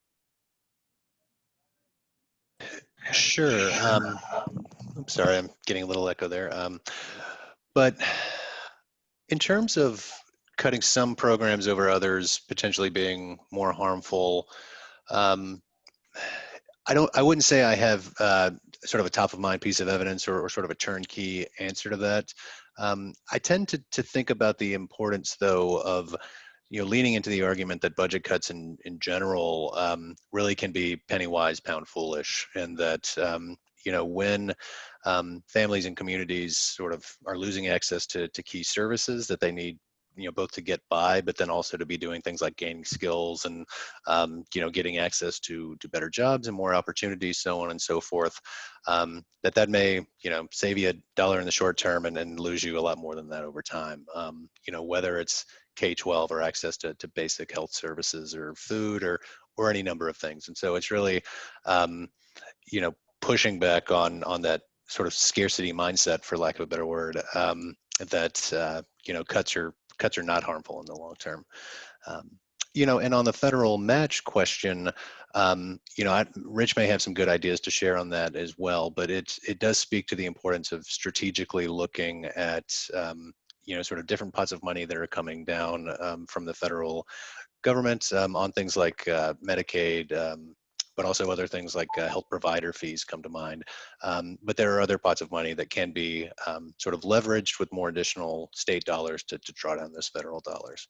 Sure. I'm sorry, I'm getting a little echo there. But in terms of cutting some programs over others potentially being more harmful, I wouldn't say I have sort of a top of mind piece of evidence or sort of a turnkey answer to that. I tend to think about the importance, though, of leaning into the argument that budget cuts in general really can be penny wise, pound foolish, and that when families and communities sort of are losing access to key services that they need, both to get by, but then also to be doing things like gaining skills and getting access to better jobs and more opportunities, so on and so forth, that may save you $1 in the short term and lose you a lot more than that over time. Whether it's K-12 or access to basic health services or food or any number of things. And so it's really pushing back on that sort of scarcity mindset, for lack of a better word, that cuts are not harmful in the long term. And on the federal match question, Rich may have some good ideas to share on that as well, but it does speak to the importance of strategically looking at sort of different pots of money that are coming down from the federal government on things like Medicaid, but also other things like health provider fees come to mind. But there are other pots of money that can be sort of leveraged with more additional state dollars to draw down those federal dollars.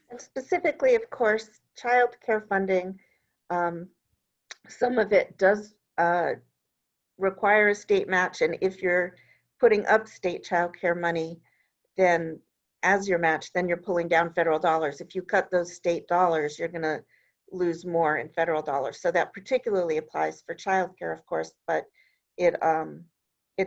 And specifically, of course, child care funding, some of it does require a state match. And if you're putting up state child care money, then as your match, then you're pulling down federal dollars. If you cut those state dollars, you're going to lose more in federal dollars. So that particularly applies for childcare, of course, but it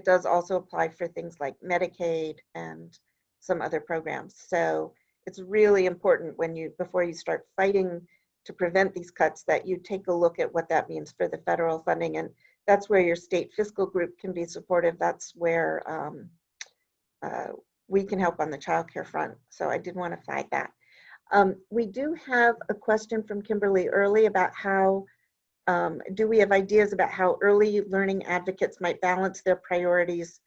does also apply for things like Medicaid and some other programs. So it's really important before you start fighting to prevent these cuts, that you take a look at what that means for the federal funding. And that's where your state fiscal group can be supportive. That's where we can help on the child care front. So I did want to flag that. We do have a question from Kimberly Early about how, do we have ideas about how early learning advocates might balance their priorities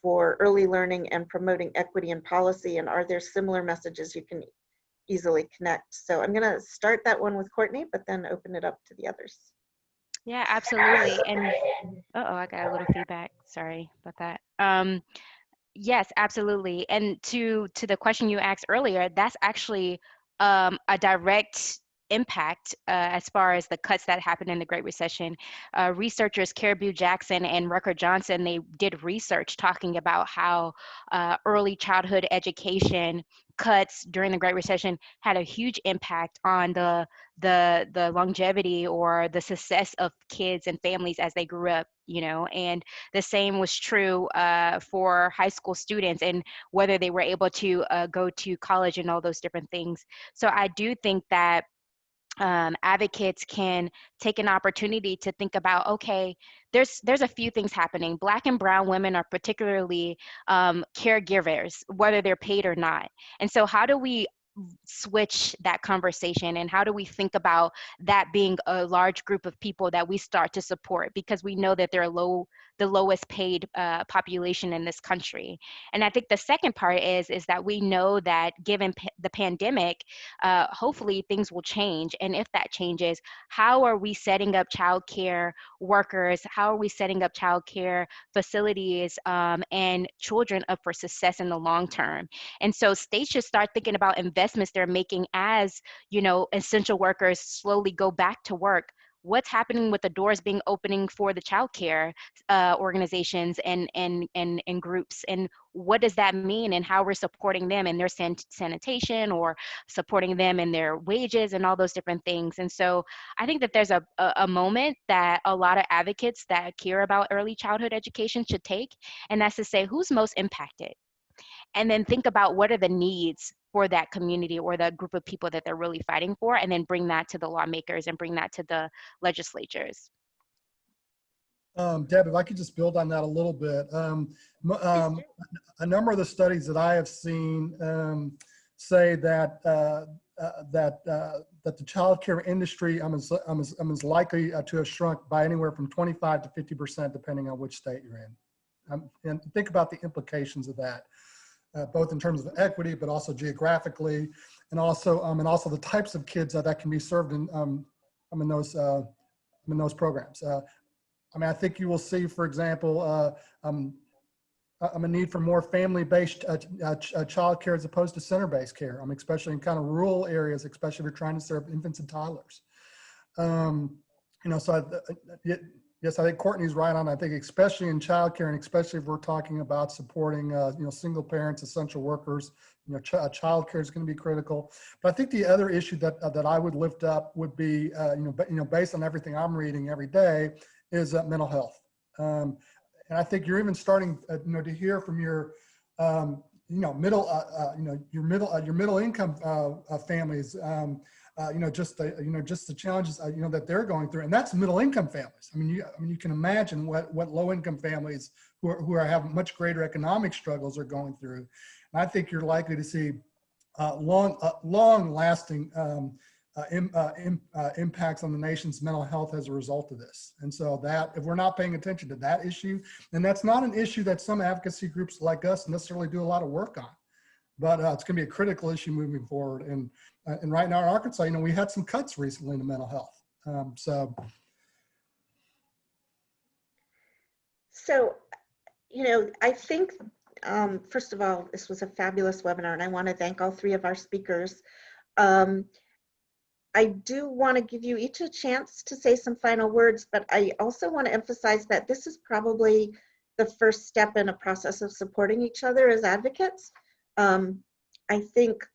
for early learning and promoting equity in policy? And are there similar messages you can easily connect? So I'm going to start that one with Courtney, but then open it up to the others. Yeah, absolutely. And I got a little feedback. Sorry about that. Yes, absolutely. And to the question you asked earlier, that's actually a direct impact as far as the cuts that happened in the Great Recession. Researchers Caribou Jackson and Rucker Johnson, they did research talking about how early childhood education cuts during the Great Recession had a huge impact on the longevity or the success of kids and families as they grew up, and the same was true for high school students and whether they were able to go to college and all those different things. So I do think that advocates can take an opportunity to think about, okay, there's a few things happening. Black and brown women are particularly caregivers, whether they're paid or not. And so how do we switch that conversation, and how do we think about that being a large group of people that we start to support, because we know that they're the lowest paid population in this country. And I think the second part is that we know that given the pandemic, hopefully things will change. And if that changes, how are we setting up childcare workers? How are we setting up childcare facilities and children up for success in the long term? And so states should start thinking about investments they're making as, essential workers slowly go back to work. what's happening with the doors being opening for the childcare organizations and groups, and what does that mean, and how we're supporting them in their sanitation, or supporting them in their wages and all those different things. And so I think that there's a moment that a lot of advocates that care about early childhood education should take, and that's to say, who's most impacted? And then think about what are the needs for that community or the group of people that they're really fighting for, and then bring that to the lawmakers and bring that to the legislatures. Deb, if I could just build on that a little bit. A number of the studies that I have seen say that that the childcare industry is likely to have shrunk by anywhere from 25 to 50%, depending on which state you're in. And think about the implications of that, both in terms of equity, but also geographically, and also the types of kids that can be served in those programs. I think you will see, for example, a need for more family-based child care as opposed to center-based care, especially in kind of rural areas, especially if you're trying to serve infants and toddlers. Yes, I think Courtney's right on. I think especially in child care, and especially if we're talking about supporting, single parents, essential workers, child care is going to be critical. But I think the other issue that I would lift up would be, based on everything I'm reading every day, is mental health. And I think you're even starting, to hear from your, middle income families, just the challenges, that they're going through, and that's middle income families. You can imagine what low income families who have much greater economic struggles are going through. And I think you're likely to see long lasting impacts on the nation's mental health as a result of this. And so that if we're not paying attention to that issue, then that's not an issue that some advocacy groups like us necessarily do a lot of work on. But it's going to be a critical issue moving forward. And right now in Arkansas, we had some cuts recently in mental health. So, I think, first of all, this was a fabulous webinar, and I want to thank all three of our speakers. I do want to give you each a chance to say some final words, but I also want to emphasize that this is probably the first step in a process of supporting each other as advocates. I think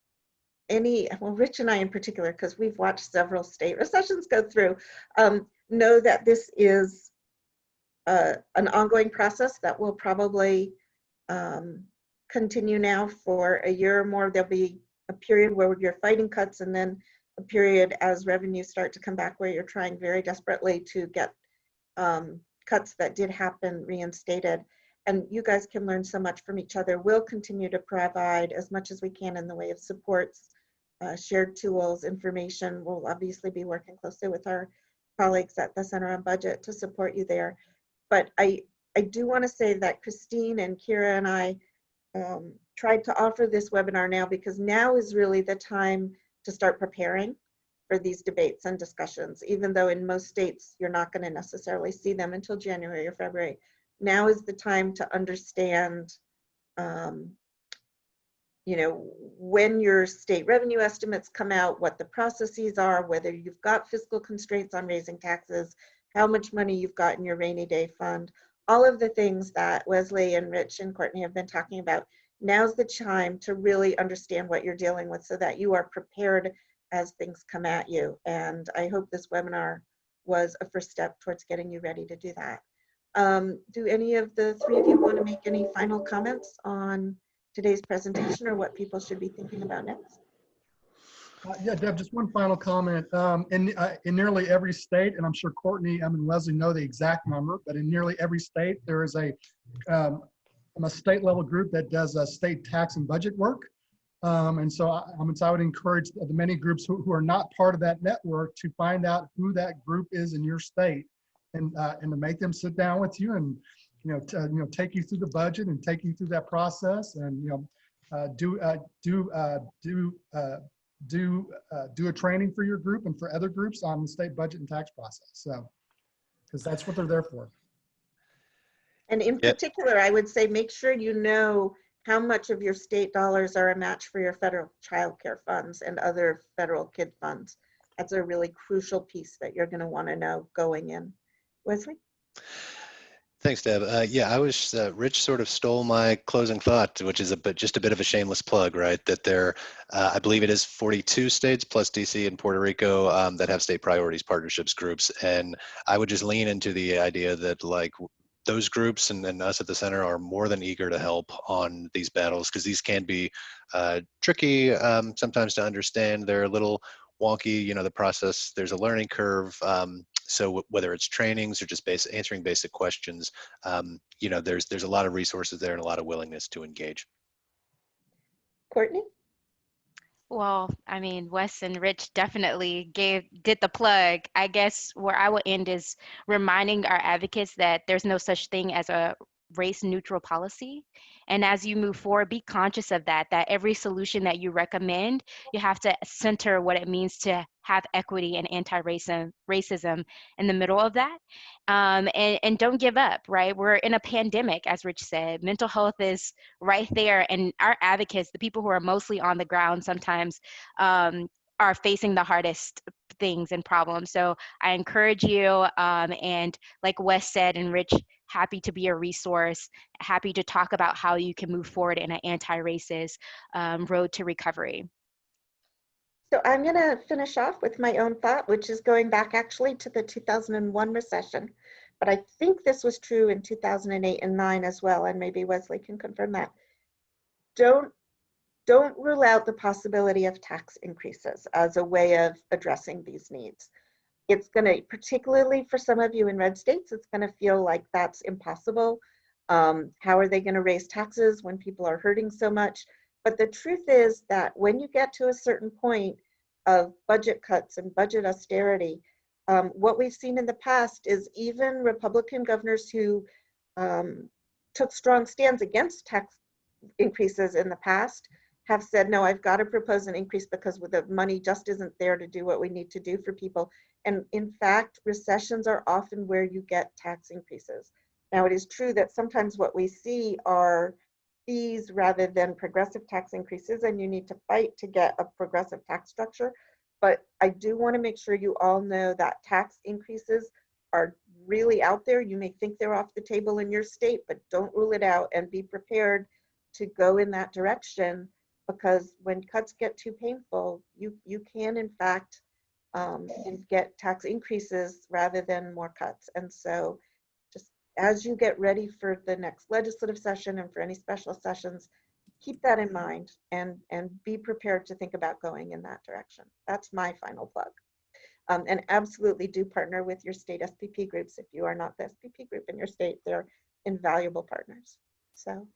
Rich and I in particular, because we've watched several state recessions go through, know that this is an ongoing process that will probably continue now for a year or more. There'll be a period where you're fighting cuts, and then a period as revenues start to come back where you're trying very desperately to get cuts that did happen reinstated. And you guys can learn so much from each other. We'll continue to provide as much as we can in the way of supports, shared tools, information. We'll obviously be working closely with our colleagues at the Center on Budget to support you there. But I do want to say that Christine and Kira and I tried to offer this webinar now because now is really the time to start preparing for these debates and discussions, even though in most states you're not going to necessarily see them until January or February. Now is the time to understand, when your state revenue estimates come out, what the processes are, whether you've got fiscal constraints on raising taxes, how much money you've got in your rainy day fund, all of the things that Wesley and Rich and Courtney have been talking about. Now's the time to really understand what you're dealing with so that you are prepared as things come at you. And I hope this webinar was a first step towards getting you ready to do that. Do any of the three of you want to make any final comments on today's presentation or what people should be thinking about next? Yeah, Deb, just one final comment. In nearly every state, and I'm sure Courtney and Wesley know the exact number, but in nearly every state, there is a state level group that does state tax and budget work. And so I would encourage the many groups who are not part of that network to find out who that group is in your state, and to make them sit down with you and take you through the budget and take you through that process, and do a training for your group and for other groups on the state budget and tax process. So, because that's what they're there for. And in particular, I would say make sure you know how much of your state dollars are a match for your federal child care funds and other federal kid funds. That's a really crucial piece that you're going to want to know going in. Wesley? Thanks, Deb. Yeah, Rich sort of stole my closing thought, which is just a bit of a shameless plug, right? That there, I believe it is 42 states plus DC and Puerto Rico that have state priorities partnerships groups. And I would just lean into the idea that like those groups and us at the center are more than eager to help on these battles, because these can be tricky sometimes to understand. They're a little wonky, you know, the process, there's a learning curve. So whether it's trainings or just answering basic questions, you know, there's a lot of resources there and a lot of willingness to engage. Courtney? Well, I mean, Wes and Rich definitely did the plug. I guess where I will end is reminding our advocates that there's no such thing as a race neutral policy. And as you move forward, be conscious of that every solution that you recommend, you have to center what it means to have equity and anti-racism in the middle of that. And don't give up, right? We're in a pandemic, as Rich said. Mental health is right there. And our advocates, the people who are mostly on the ground sometimes, are facing the hardest things and problems. So I encourage you, and like Wes said and Rich, happy to be a resource, happy to talk about how you can move forward in an anti-racist road to recovery. So I'm going to finish off with my own thought, which is going back actually to the 2001 recession. But I think this was true in 2008 and 9 as well, and maybe Wesley can confirm that. Don't rule out the possibility of tax increases as a way of addressing these needs. It's going to, particularly for some of you in red states, it's going to feel like that's impossible. How are they going to raise taxes when people are hurting so much? But the truth is that when you get to a certain point of budget cuts and budget austerity, what we've seen in the past is even Republican governors who took strong stands against tax increases in the past have said, no, I've got to propose an increase because the money just isn't there to do what we need to do for people. And in fact, recessions are often where you get tax increases. Now, it is true that sometimes what we see are fees rather than progressive tax increases, and you need to fight to get a progressive tax structure. But I do want to make sure you all know that tax increases are really out there. You may think they're off the table in your state, but don't rule it out and be prepared to go in that direction, because when cuts get too painful, you can in fact get tax increases rather than more cuts. And so just as you get ready for the next legislative session and for any special sessions, keep that in mind and be prepared to think about going in that direction. That's my final plug. And absolutely do partner with your state SPP groups. If you are not the SPP group in your state, they're invaluable partners. So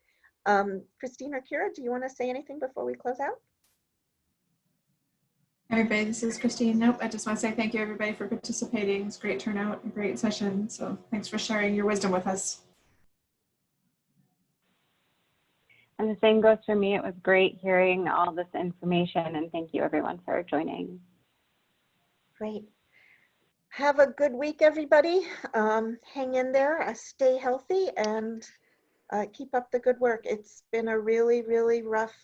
Christine or Kira, do you want to say anything before we close out? Everybody, this is Christine. Nope, I just want to say thank you everybody for participating. It's a great turnout, a great session. So thanks for sharing your wisdom with us. And the same goes for me. It was great hearing all this information, and thank you everyone for joining. Great. Have a good week, everybody. Hang in there, stay healthy, and keep up the good work. It's been a really, really rough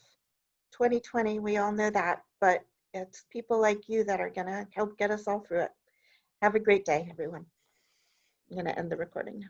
2020. We all know that, but it's people like you that are gonna help get us all through it. Have a great day, everyone. I'm gonna end the recording now.